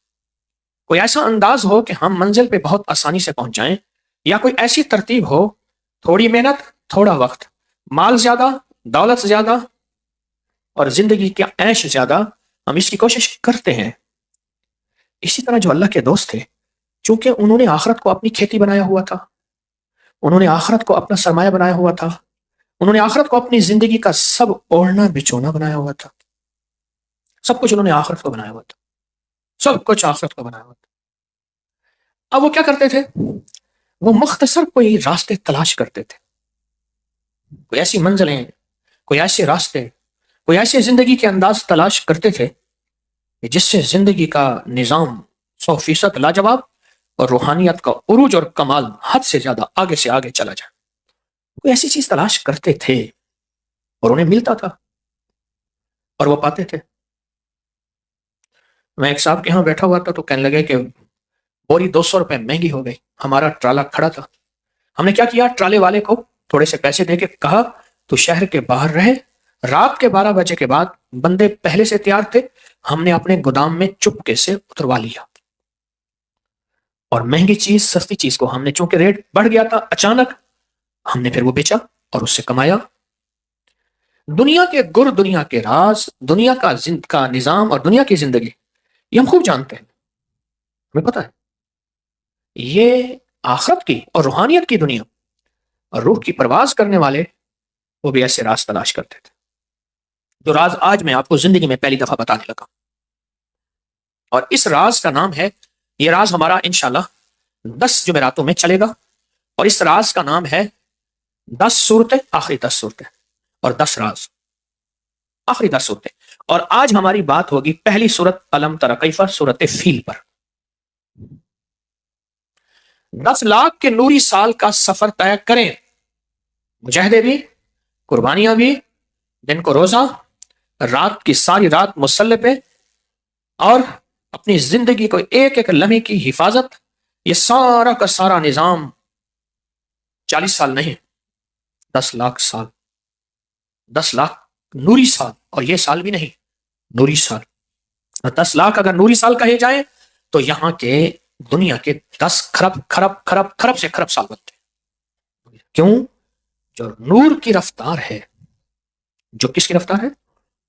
کوئی ایسا انداز ہو کہ ہم منزل پہ بہت آسانی سے پہنچ جائیں، یا کوئی ایسی ترتیب ہو، تھوڑی محنت، تھوڑا وقت، مال زیادہ، دولت زیادہ اور زندگی کا عیش زیادہ، ہم اس کی کوشش کرتے ہیں۔ اسی طرح جو اللہ کے دوست تھے، چونکہ انہوں نے آخرت کو اپنی کھیتی بنایا ہوا تھا، انہوں نے آخرت کو اپنا سرمایہ بنایا ہوا تھا، انہوں نے آخرت کو اپنی زندگی کا سب اوڑھنا بچھونا بنایا ہوا تھا، سب کچھ انہوں نے آخرت کو بنایا ہوا تھا، سب کچھ آخرت کو بنایا ہوا تھا۔ اب وہ کیا کرتے تھے؟ وہ مختصر کوئی راستے تلاش کرتے تھے، کوئی ایسی منزلیں، کوئی ایسے راستے، کوئی ایسے زندگی کے انداز تلاش کرتے تھے کہ جس سے زندگی کا نظام 100% لاجواب اور روحانیت کا عروج اور کمال حد سے زیادہ آگے سے آگے چلا جائے۔ کوئی ایسی چیز تلاش کرتے تھے اور انہیں ملتا تھا اور وہ پاتے تھے۔ میں ایک صاحب کے یہاں بیٹھا ہوا تھا تو کہنے لگے کہ بوری 200 روپے مہنگی ہو گئی، ہمارا ٹرالا کھڑا تھا، ہم نے کیا کیا، ٹرالے والے کو تھوڑے سے پیسے دے کے کہا تو شہر کے باہر رہے، رات کے 12 بجے کے بعد بندے پہلے سے تیار تھے، ہم نے اپنے گودام میں چپکے سے اتروا لیا، اور مہنگی چیز سستی چیز کو ہم نے، چونکہ ریٹ بڑھ گیا تھا اچانک، ہم نے پھر وہ بیچا اور اس سے کمایا۔ دنیا کے گر، دنیا کے راز، دنیا کا نظام اور دنیا کی زندگی یہ ہم خوب جانتے ہیں، ہمیں پتا ہے یہ آخرت کی اور روحانیت کی دنیا اور روح کی پرواز کرنے والے وہ بھی ایسے راز تلاش کرتے تھے، جو راز آج میں آپ کو زندگی میں پہلی دفعہ بتانے لگا، اور اس راز کا نام ہے، یہ راز ہمارا انشاءاللہ 10 جمعراتوں میں چلے گا، اور اس راز کا نام ہے 10 صورتیں، آخری 10 صورتیں اور 10 راز، آخری 10 صورتیں۔ اور آج ہماری بات ہوگی پہلی صورت الم تر کیف، صورت فیل پر۔ 10 لاکھ کے نوری سال کا سفر طے کریں، مجاہدے بھی، قربانیاں بھی، دن کو روزہ، رات کی ساری رات مسلح پہ، اور اپنی زندگی کو ایک ایک لمحے کی حفاظت، یہ سارا کا سارا نظام 40 سال نہیں، 10 لاکھ سال، 10 لاکھ نوری سال، اور یہ سال بھی نہیں، نوری سال۔ 10 لاکھ اگر نوری سال کہے جائیں تو یہاں کے دنیا کے 10 کھرب کھرب کھرب کھرب سے کھرب سال بنتے ہیں۔ کیوں؟ جو نور کی رفتار ہے، جو کس کی رفتار ہے؟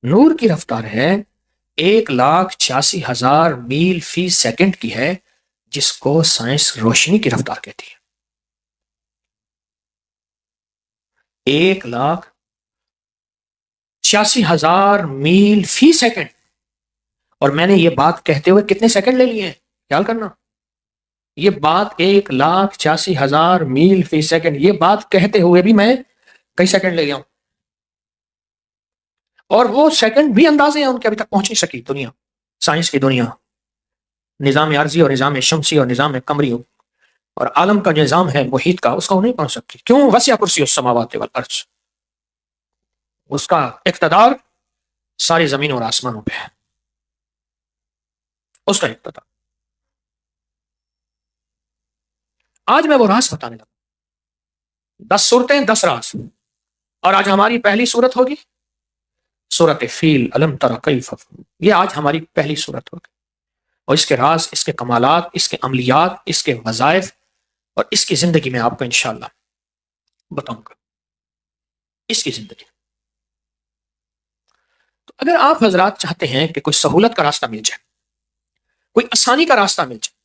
نور کی رفتار ہے، 1,86,000 میل فی سیکنڈ کی ہے، جس کو سائنس روشنی کی رفتار کہتی ہے۔ 1,86,000 میل فی سیکنڈ، اور میں نے یہ بات کہتے ہوئے کتنے سیکنڈ لے لیے ہیں خیال کرنا، یہ بات 1,86,000 میل فی سیکنڈ، یہ بات کہتے ہوئے بھی میں کئی سیکنڈ لے گیا ہوں، اور وہ سیکنڈ بھی اندازے ہیں ان کے ابھی تک پہنچ نہیں سکی دنیا، سائنس کی دنیا، نظام عارضی اور نظام شمسی اور نظام قمری اور عالم کا نظام ہے محیط کا، اس کا وہ نہیں پہنچ سکتی۔ کیوں؟ وسع کرسی السماوات والارض، اس کا اقتدار ساری زمین اور آسمانوں پہ ہے، اس کا اقتدار۔ آج میں وہ راز بتانے لگا، 10 صورتیں 10 راز، اور آج ہماری پہلی صورت ہوگی صورت فیل، الم تر کیف، یہ آج ہماری پہلی صورت ہوگی، اور اس کے راز، اس کے کمالات، اس کے عملیات، اس کے وظائف، اور اس کی زندگی میں آپ کو انشاءاللہ بتاؤں گا، اس کی زندگی۔ تو اگر آپ حضرات چاہتے ہیں کہ کوئی سہولت کا راستہ مل جائے، کوئی آسانی کا راستہ مل جائے،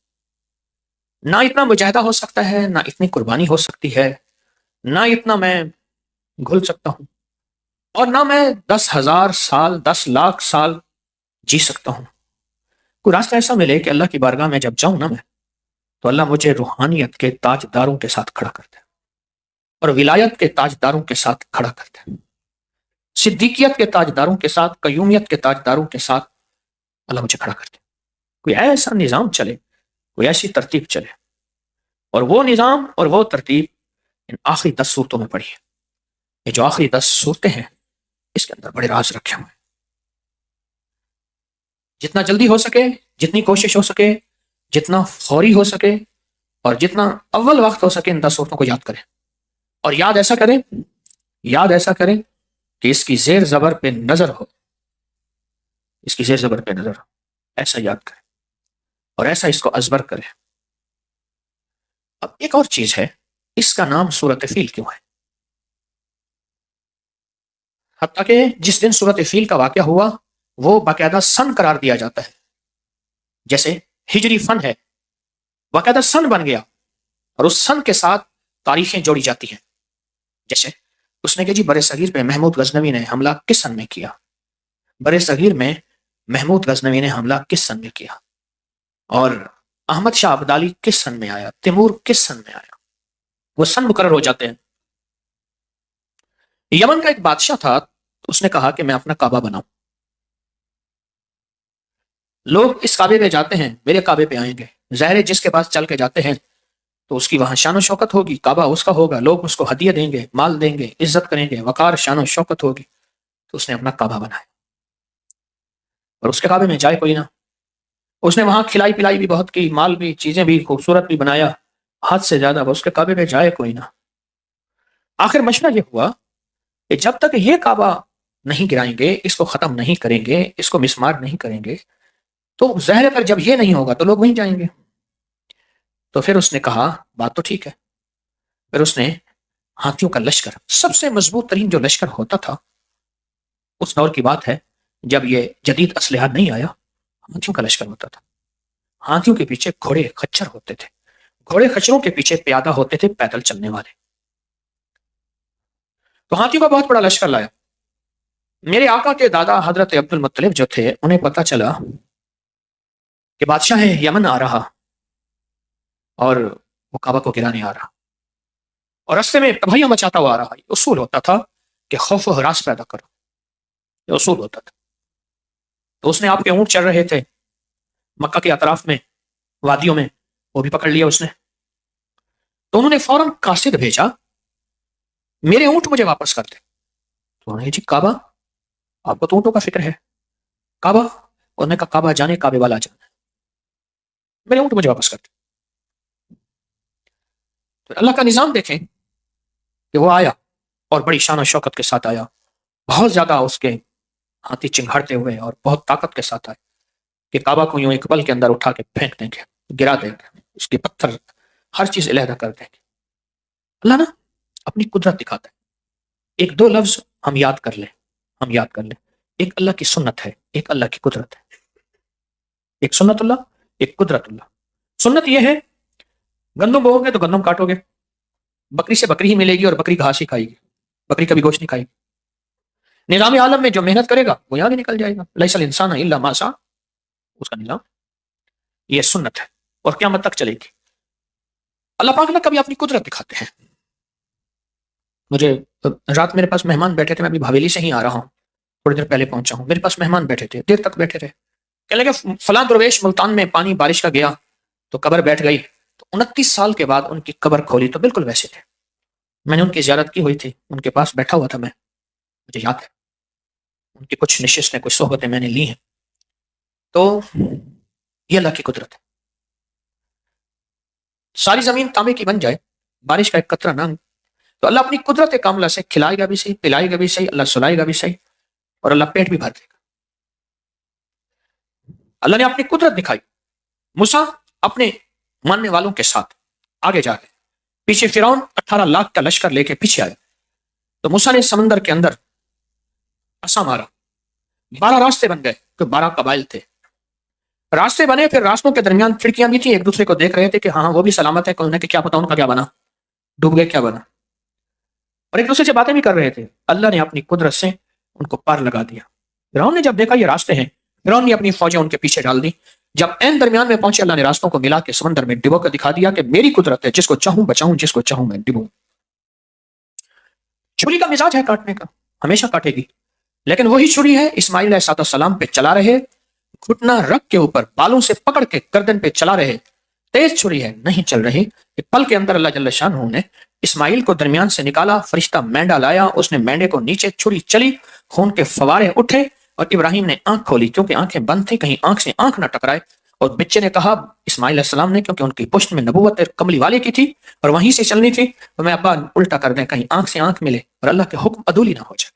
نہ اتنا مجاہدہ ہو سکتا ہے، نہ اتنی قربانی ہو سکتی ہے، نہ اتنا میں گھل سکتا ہوں، اور نہ میں 10,000 سال 10 لاکھ سال جی سکتا ہوں، کوئی راستہ ایسا ملے کہ اللہ کی بارگاہ میں جب جاؤں نا میں، تو اللہ مجھے روحانیت کے تاجداروں کے ساتھ کھڑا کرتا ہے، اور ولایت کے تاجداروں کے ساتھ کھڑا کرتا ہے، صدیقیت کے تاجداروں کے ساتھ، قیومیت کے تاجداروں کے ساتھ اللہ مجھے کھڑا کرتا ہے۔ کوئی ایسا نظام چلے، کوئی ایسی ترتیب چلے، اور وہ نظام اور وہ ترتیب ان آخری 10 صورتوں میں پڑھی ہے۔ یہ جو آخری 10 صورتیں ہیں، اس کے اندر بڑے راز رکھے ہوئے ہیں۔ جتنا جلدی ہو سکے، جتنی کوشش ہو سکے، جتنا فوری ہو سکے، اور جتنا اول وقت ہو سکے، ان 10 صورتوں کو یاد کریں، اور یاد ایسا کریں کہ اس کی زیر زبر پہ نظر ہو، اس کی زیر زبر پہ نظر ہو، ایسا یاد کریں اور ایسا اس کو ازبر کریں۔ اب ایک اور چیز ہے، اس کا نام سورت فیل کیوں ہے؟ حتیٰ کہ جس دن سورت فیل کا واقعہ ہوا وہ باقاعدہ سن قرار دیا جاتا ہے، جیسے ہجری فن ہے، باقاعدہ سن بن گیا، اور اس سن کے ساتھ تاریخیں جوڑی جاتی ہیں، جیسے اس نے کہ جی برِ صغیر پہ محمود غزنوی نے حملہ کس سن میں کیا، برِ صغیر میں محمود غزنوی نے حملہ کس سن میں کیا، اور احمد شاہ ابدالی کس سن میں آیا، تیمور کس سن میں آیا، وہ سن مقرر ہو جاتے ہیں. یمن کا ایک بادشاہ تھا، اس نے کہا کہ میں اپنا کعبہ بناؤں. لوگ اس کعبے پہ جاتے ہیں، میرے کعبے پہ آئیں گے. ظاہر ہے جس کے پاس چل کے جاتے ہیں تو اس کی وہاں شان و شوکت ہوگی، کعبہ اس کا ہوگا، لوگ اس کو ہدیہ دیں گے، مال دیں گے، عزت کریں گے، وقار شان و شوکت ہوگی. تو اس نے اپنا کعبہ بنایا، اور اس کے کعبے میں جائے کوئی نہ. اس نے وہاں کھلائی پلائی بھی بہت کی، مال بھی، چیزیں بھی، خوبصورت بھی بنایا، حد سے زیادہ. اس کے کعبے پہ جائے کوئی نہ. آخر مشورہ یہ ہوا کہ جب تک یہ کعبہ نہیں گرائیں گے، اس کو ختم نہیں کریں گے، اس کو مسمار نہیں کریں گے، تو ظاہر پر جب یہ نہیں ہوگا تو لوگ وہیں جائیں گے. تو پھر اس نے کہا بات تو ٹھیک ہے. پھر اس نے ہاتھیوں کا لشکر، سب سے مضبوط ترین جو لشکر ہوتا تھا اس دور کی بات ہے جب یہ جدید اسلحہ نہیں آیا، ہاتھیوں کا لشکر ہوتا تھا. ہاتھیوں کے پیچھے گھوڑے خچر ہوتے تھے، گھوڑے خچروں کے پیچھے پیادہ ہوتے تھے پیدل چلنے والے. تو ہاتھیوں کا بہت بڑا لشکر لایا. میرے آقا کے دادا حضرت عبد المطلب جو تھے، انہیں پتا چلا کہ بادشاہ یمن آ رہا اور وہ کعبہ کو گرانے آ رہا، اور رستے میں تباہیاں مچاتا ہوا آ رہا. یہ اصول ہوتا تھا کہ خوف و ہراس پیدا کرو، یہ اصول ہوتا تھا. تو اس نے آپ کے اونٹ چل رہے تھے مکہ کے اطراف میں، وادیوں میں، وہ بھی پکڑ لیا اس نے. تو انہوں نے فوراً قاصد بھیجا، میرے اونٹ مجھے واپس کر دے. تو انہوں نے جی کعبہ، آپ کو تو اونٹوں کا فکر ہے، کعبہ؟ انہوں نے کہا کعبہ جانے، کعبے والا جانا، میرے اونٹ مجھے واپس کر دے. تو اللہ کا نظام دیکھیں کہ وہ آیا اور بڑی شان و شوکت کے ساتھ آیا، بہت زیادہ اس کے ہاتھی چنگھاڑتے ہوئے اور بہت طاقت کے ساتھ آئے کہ کعبہ کو یوں ایک پل کے اندر اٹھا کے پھینک دیں گے، گرا دیں گے، اس کے پتھر ہر چیز علیحدہ کر دیں گے. اللہ نا اپنی قدرت دکھاتا ہے. ایک دو لفظ ہم یاد کر لیں، ہم یاد کر لیں. ایک اللہ کی سنت ہے، ایک اللہ کی قدرت ہے. ایک سنت اللہ، ایک قدرت اللہ. سنت یہ ہے گندم بو گے تو گندم کاٹو گے، بکری سے بکری ہی ملے گی اور بکری گھاس ہی کھائے گی، بکری کبھی گوشت نہیں کھائے گی. نظام عالم میں جو محنت کرے گا وہ یہاں بھی نکل جائے گا. لیس الانسان الا ما سعى، اس کا نظام یہ سنت ہے اور قیامت تک چلے گی. اللہ پاک نہ کبھی اپنی قدرت دکھاتے ہیں. مجھے رات میرے پاس مہمان بیٹھے تھے، میں ابھی بھاویلی سے ہی آ رہا ہوں، تھوڑی دیر پہلے پہنچا ہوں. میرے پاس مہمان بیٹھے تھے، دیر تک بیٹھے رہے. کہنے لگے فلاں درویش ملتان میں پانی بارش کا گیا تو قبر بیٹھ گئی. تو 29 سال کے بعد ان کی قبر کھولی تو بالکل ویسے تھے. میں نے ان کی زیارت کی ہوئی تھی، ان کے پاس بیٹھا ہوا تھا میں، مجھے یاد ہے ان کی کچھ نشستیں، کچھ صحبتیں میں نے لی ہیں. تو یہ اللہ کی قدرت ہے. ساری زمین تانبے کی بن جائے، بارش کا ایک قطرہ نہ، تو اللہ اپنی قدرت کاملہ سے کھلائے گا بھی صحیح، پلائے گا بھی صحیح، اللہ سلائے گا بھی صحیح، اور اللہ پیٹ بھی بھر دے گا. اللہ نے اپنی قدرت دکھائی. موسیٰ اپنے ماننے والوں کے ساتھ آگے جا گئے، پیچھے فرعون 18 لاکھ کا لشکر لے کے پیچھے آیا. تو موسیٰ نے سمندر کے اندر عصا مارا، 12 راستے بن گئے، کہ 12 قبائل تھے. راستے بنے، پھر راستوں کے درمیان کھڑکیاں بھی تھیں، ایک دوسرے کو دیکھ رہے تھے کہ ہاں وہ بھی سلامت ہے، کہ کیا پتا ان کا کیا بنا، ڈوب گئے کیا بنا، اور ایک دوسرے سے باتیں بھی کر رہے تھے. اللہ نے اپنی قدرت سے ان کو پار لگا دیا. فرعون نے جب دیکھا یہ راستے ہیں، فرعون نے اپنی فوجیں ان کے پیچھے ڈال دی. جب عین درمیان میں پہنچے، اللہ نے راستوں کو ملا کے سمندر میں ڈبو کر دکھا دیا کہ میری قدرت ہے، جس کو چاہوں بچاؤں، جس کو چاہوں میں ڈبوں. چھری کا مزاج ہے کاٹنے کا، ہمیشہ کاٹے گی، لیکن وہی چھری ہے اسماعیل علیہ السلام پہ چلا رہے، گھٹنا رکھ کے اوپر بالوں سے پکڑ کے گردن پہ چلا رہے. تیز چھری ہے، نہیں چل رہی. ایک پل کے اندر اللہ جل شانہ نے اسماعیل کو درمیان سے نکالا، فرشتہ مینڈا لایا، اس نے مینڈے کو نیچے، چھری چلی، خون کے فوارے اٹھے، اور ابراہیم نے آنکھ کھولی کیونکہ آنکھیں بند تھیں، کہیں آنکھ سے آنکھ نہ ٹکرائے. اور بچے نے کہا، اسماعیل علیہ السلام نے، کیونکہ ان کی پشت میں نبوت کملی والے کی تھی اور وہیں سے چلنی تھی، تو میں ابا الٹا کر دیں، کہیں آنکھ سے آنکھ ملے اور اللہ کے حکم عدولی نہ ہو جائے.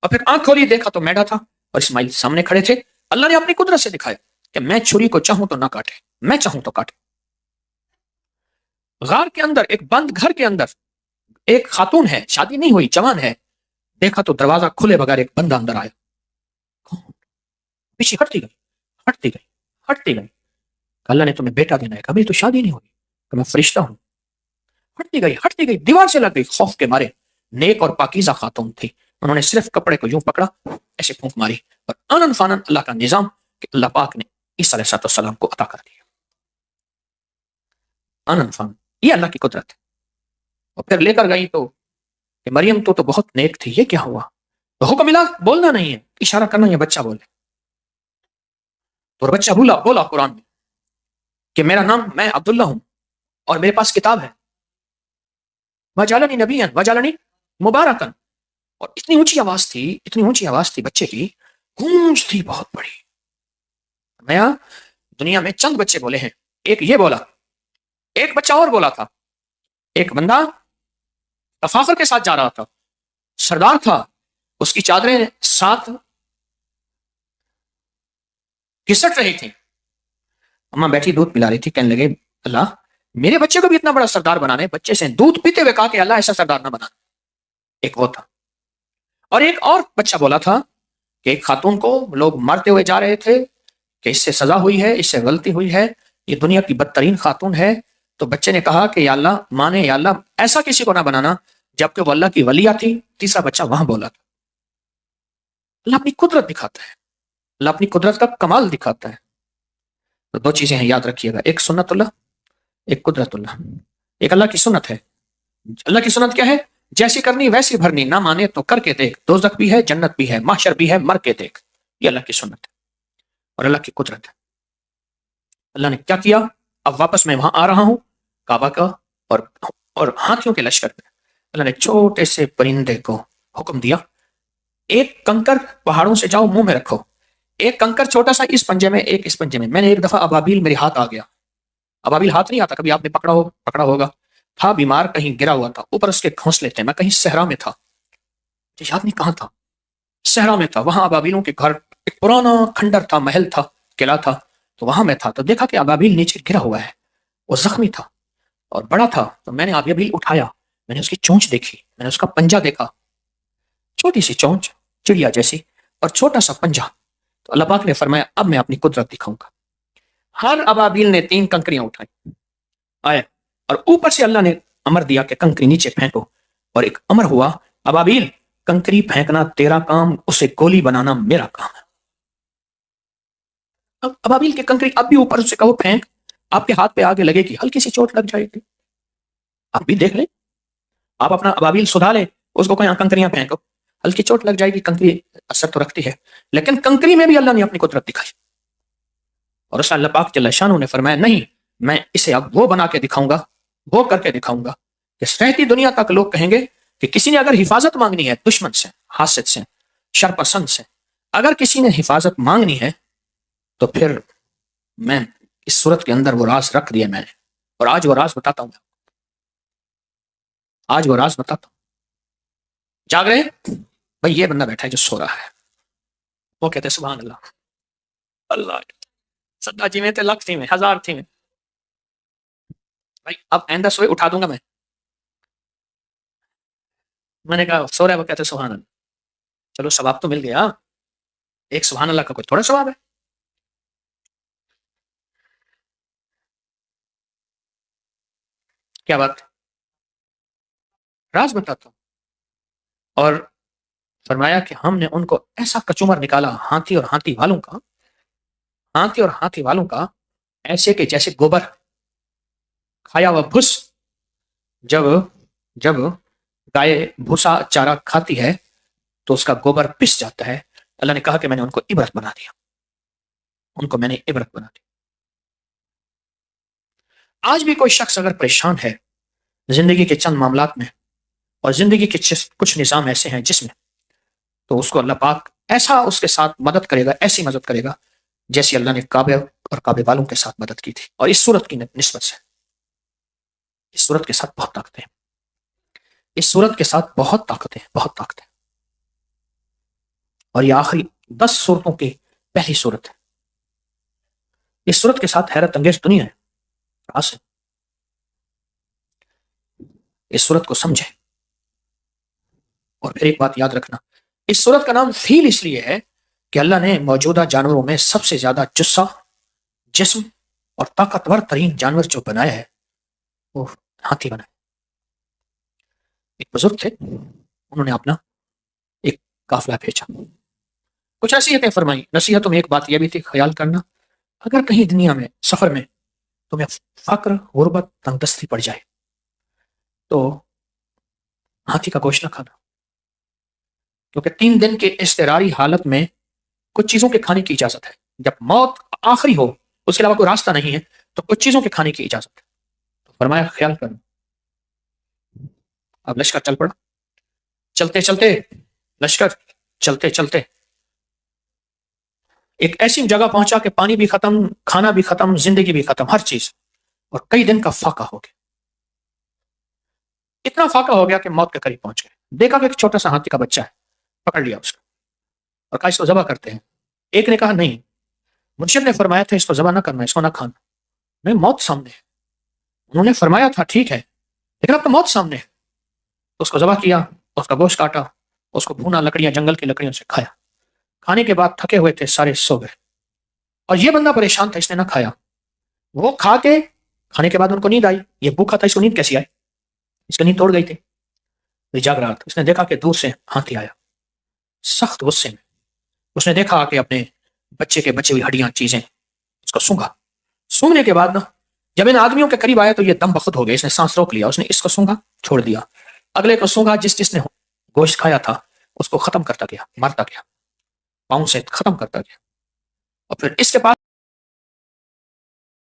اور پھر آنکھ کھولی، دیکھا تو مینڈا تھا اور اسماعیل سامنے کھڑے تھے. اللہ نے اپنی قدرت سے دکھایا کہ میں چھری کو چاہوں تو نہ کاٹے، میں چاہوں تو کاٹے. غار کے اندر، ایک بند گھر کے اندر ایک خاتون ہے، شادی نہیں ہوئی، جوان ہے. دیکھا تو دروازہ کھلے بغیر ایک بندہ اندر آیا. پیچھے ہٹتی گئی، ہٹتی گئی، ہٹتی گئی. اللہ نے تمہیں بیٹا دینا ہے، کبھی تو شادی نہیں ہوئی، کہ میں فرشتہ ہوں. ہٹتی گئی، ہٹتی گئی، دیوار سے لگ گئی. خوف کے مارے، نیک اور پاکیزہ خاتون تھی، انہوں نے صرف کپڑے کو یوں پکڑا، ایسے پھونک ماری، اور آنن فانن اللہ کا نظام کہ اللہ پاک نے عیسیٰ علیہ السلام کو عطا کر دیا. آنن فانن، یہ اللہ کی قدرت ہے. اور پھر لے کر گئی تو کہ مریم تو بہت نیک تھی، یہ کیا ہوا؟ تو حکم ملا بولنا نہیں ہے، اشارہ کرنا، یہ بچہ بولے. تو بچہ بولا قرآن میں کہ میرا نام، میں عبداللہ ہوں اور میرے پاس کتاب ہے. وجعلنی نبیا وجعلنی مبارکن. اور اتنی اونچی آواز تھی بچے کی، گونج تھی بہت بڑی. نیا دنیا میں چند بچے بولے ہیں، ایک یہ بولا، ایک بچہ اور بولا تھا. ایک بندہ تفاخر کے ساتھ جا رہا تھا، سردار تھا، اس کی چادریں ساتھ گھسٹ رہی تھی. اماں بیٹھی دودھ پلا رہی تھی، کہنے لگے اللہ میرے بچے کو بھی اتنا بڑا سردار بنانے. بچے سے دودھ پیتے ہوئے کہا کہ اللہ ایسا سردار نہ بنا. ایک وہ تھا. اور ایک اور بچہ بولا تھا کہ ایک خاتون کو لوگ مارتے ہوئے جا رہے تھے کہ اس سے سزا ہوئی ہے، اس سے غلطی ہوئی ہے، یہ دنیا کی بدترین خاتون ہے. تو بچے نے کہا کہ یا اللہ، ماں نے یا اللہ ایسا کسی کو نہ بنانا، جبکہ وہ اللہ کی ولیہ تھی. تیسرا بچہ وہاں بولا تھا. اللہ اپنی قدرت دکھاتا ہے، اللہ اپنی قدرت کا کمال دکھاتا ہے. تو دو چیزیں ہیں، یاد رکھیے گا، ایک سنت اللہ، ایک قدرت اللہ. ایک اللہ کی سنت ہے. اللہ کی سنت کیا ہے؟ جیسی کرنی ویسی بھرنی، نہ مانے تو کر کے دیکھ، دوزخ بھی ہے، جنت بھی ہے، محشر بھی ہے، مر کے دیکھ. یہ اللہ کی سنت ہے. اور اللہ کی قدرت ہے. اللہ نے کیا کیا؟ اب واپس میں وہاں آ رہا ہوں کعبہ کا اور ہاتھیوں کے لشکر میں. اللہ نے چھوٹے سے پرندے کو حکم دیا، ایک کنکر پہاڑوں سے جاؤ، منہ میں رکھو. ایک کنکر چھوٹا سا اس پنجے میں، ایک اس پنجے میں. میں نے ایک دفعہ ابابیل میرے ہاتھ آ گیا. ابابیل ہاتھ نہیں آتا، کبھی آپ نے پکڑا ہوگا. تھا بیمار، کہیں گرا ہوا تھا، اوپر اس کے گھونسلے تھے. میں کہیں صحرا میں تھا، مجھے یاد نہیں کہاں تھا، صحرا میں تھا. وہاں ابابیلوں کے گھر، ایک پرانا کھنڈر تھا، محل تھا، قلعہ تھا. تو وہاں میں تھا، تو دیکھا کہ ابابیل نیچے گرا ہوا ہے. وہ زخمی تھا اور بڑا تھا. تو میں نے ابابیل اٹھایا، میں نے اس کی چونچ دیکھی، میں نے اس کا پنجہ دیکھا، چھوٹی سی چونچ چڑیا جیسی اور چھوٹا سا پنجہ. تو اللہ پاک نے فرمایا اب میں اپنی قدرت دکھاؤں گا. ہر ابابیل نے 3 کنکریاں اٹھائی آئے، اور اوپر سے اللہ نے امر دیا کہ کنکری نیچے پھینکو. اور ایک امر ہوا، ابابیل کنکری پھینکنا تیرا کام، اسے گولی بنانا میرا کام ہے. اب ابابیل کے کنکری اب بھی اوپر سے کہو پھینک، آپ کے ہاتھ پہ آگے لگے گی، ہلکی سی چوٹ لگ جائے گی. آپ بھی دیکھ لیں، آپ اپنا ابابیل سدھا لیں، اس کو کہیں کنکریاں پھینکو، ہلکی چوٹ لگ جائے گی. کنکری اثر تو رکھتی ہے، لیکن کنکری میں بھی اللہ نے اپنی قدرت دکھائی. اور اس اللہ پاک جل شانہ نے فرمایا نہیں، میں اسے اب وہ بنا کے دکھاؤں گا، وہ کر کے دکھاؤں گا کہ رہتی دنیا تک لوگ کہیں گے کہ کسی نے اگر حفاظت مانگنی ہے دشمن سے، حاسد سے، شر پسند سے، اگر کسی نے حفاظت مانگنی ہے تو پھر میں اس صورت کے اندر وہ راز رکھ دیا میں نے. اور آج وہ راز بتاتا ہوں، آج وہ راز بتاتا ہوں. جاگ رہے بھائی، یہ بندہ بیٹھا ہے جو سو رہا ہے، وہ کہتے ہیں سبحان اللہ، اللہ سدا جی میں تے لاکھ تھی میں، ہزار تھی میں. بھائی اب آئندہ سوئے اٹھا دوں گا میں نے کہا سو رہا ہے، وہ کہتے ہیں سبحان اللہ. چلو ثواب تو مل گیا، ایک سبحان اللہ کا کوئی تھوڑا ثواب ہے. کیا بات، راز بتاتا ہوں. اور فرمایا کہ ہم نے ان کو ایسا کچومر نکالا، ہاتھی اور ہاتھی والوں کا، ایسے کہ جیسے گوبر کھایا ہوا بھس، جب گائے بھوسا چارہ کھاتی ہے تو اس کا گوبر پس جاتا ہے. اللہ نے کہا کہ میں نے ان کو عبرت بنا دیا، ان کو میں نے عبرت بنا دی. آج بھی کوئی شخص اگر پریشان ہے زندگی کے چند معاملات میں، اور زندگی کے کچھ نظام ایسے ہیں جس میں، تو اس کو اللہ پاک ایسا اس کے ساتھ مدد کرے گا، ایسی مدد کرے گا جیسی اللہ نے کعبے اور کعبے والوں کے ساتھ مدد کی تھی. اور اس صورت کی نسبت سے اس صورت کے ساتھ بہت طاقتیں ہیں، اس صورت کے ساتھ بہت طاقتیں ہیں، بہت طاقتیں. اور یہ آخری 10 صورتوں کی پہلی صورت ہے. اس صورت کے ساتھ حیرت انگیز دنیا ہے، راز ہے. اس صورت کو سمجھیں. اور پھر ایک بات یاد رکھنا، اس صورت کا نام فیل اس لیے ہے کہ اللہ نے موجودہ جانوروں میں سب سے زیادہ جسہ، جسم اور طاقتور ترین جانور جو بنایا ہے وہ ہاتھی بنایا. ایک بزرگ تھے، انہوں نے اپنا ایک قافلہ بھیجا، کچھ نصیحتیں فرمائی. نصیحتوں میں ایک بات یہ بھی تھی، خیال کرنا اگر کہیں دنیا میں سفر میں تمہیں فقر، غربت، تنگ دستی پڑ جائے تو ہاتھی کا گوشت نہ کھانا، کیونکہ 3 دن کے اضطراری حالت میں کچھ چیزوں کے کھانے کی اجازت ہے. جب موت آخری ہو، اس کے علاوہ کوئی راستہ نہیں ہے، تو کچھ چیزوں کے کھانے کی اجازت ہے. تو فرمایا خیال کرنا. اب لشکر چل پڑا، چلتے چلتے لشکر چلتے چلتے ایک ایسی جگہ پہنچا کہ پانی بھی ختم، کھانا بھی ختم، زندگی بھی ختم، ہر چیز، اور کئی دن کا فاقہ ہو گیا. اتنا فاقہ ہو گیا کہ موت کے قریب پہنچ گئے. دیکھا کہ ایک چھوٹا سا ہاتھی کا بچہ ہے، پکڑ لیا اس کو اور کہا اس کو ذبح کرتے ہیں. ایک نے کہا نہیں، مرشد نے فرمایا تھا اس کو ذبح نہ کرنا، اس کو نہ کھانا. میں موت سامنے ہے. انہوں نے فرمایا تھا ٹھیک ہے، لیکن اب تو موت سامنے ہے. تو اس کو ذبح کیا، اس کا گوشت کاٹا، اس کو بھونا، لکڑیاں جنگل کی لکڑیوں سے کھایا. کھانے کے بعد تھکے ہوئے تھے، سارے سو گئے. اور یہ بندہ پریشان تھا، اس نے نہ کھایا. وہ کھا کے کھانے کے بعد ان کو نیند آئی. یہ بھوکا تھا، اس کو نیند کیسی آئی؟ اس کی نیند توڑ گئی تھی. یہ جاگ رہا تھا. اس نے دیکھا کہ دور سے ہاتھی آیا، سخت غصے میں. اس نے دیکھا کہ اپنے بچے کے بچے ہوئی ہڈیاں چیزیں اس کو سونگا. سونگنے کے بعد نا جب ان آدمیوں کے قریب آیا تو یہ دم بخود ہو گیا. اس نے سانس روک لیا. اس نے اس کو سونگا، چھوڑ دیا. اگلے کو سونگا، جس نے گوشت کھایا تھا اس کو ختم کرتا گیا، مارتا گیا، پاؤں سے ختم کرتا گیا. اور پھر اس کے پاس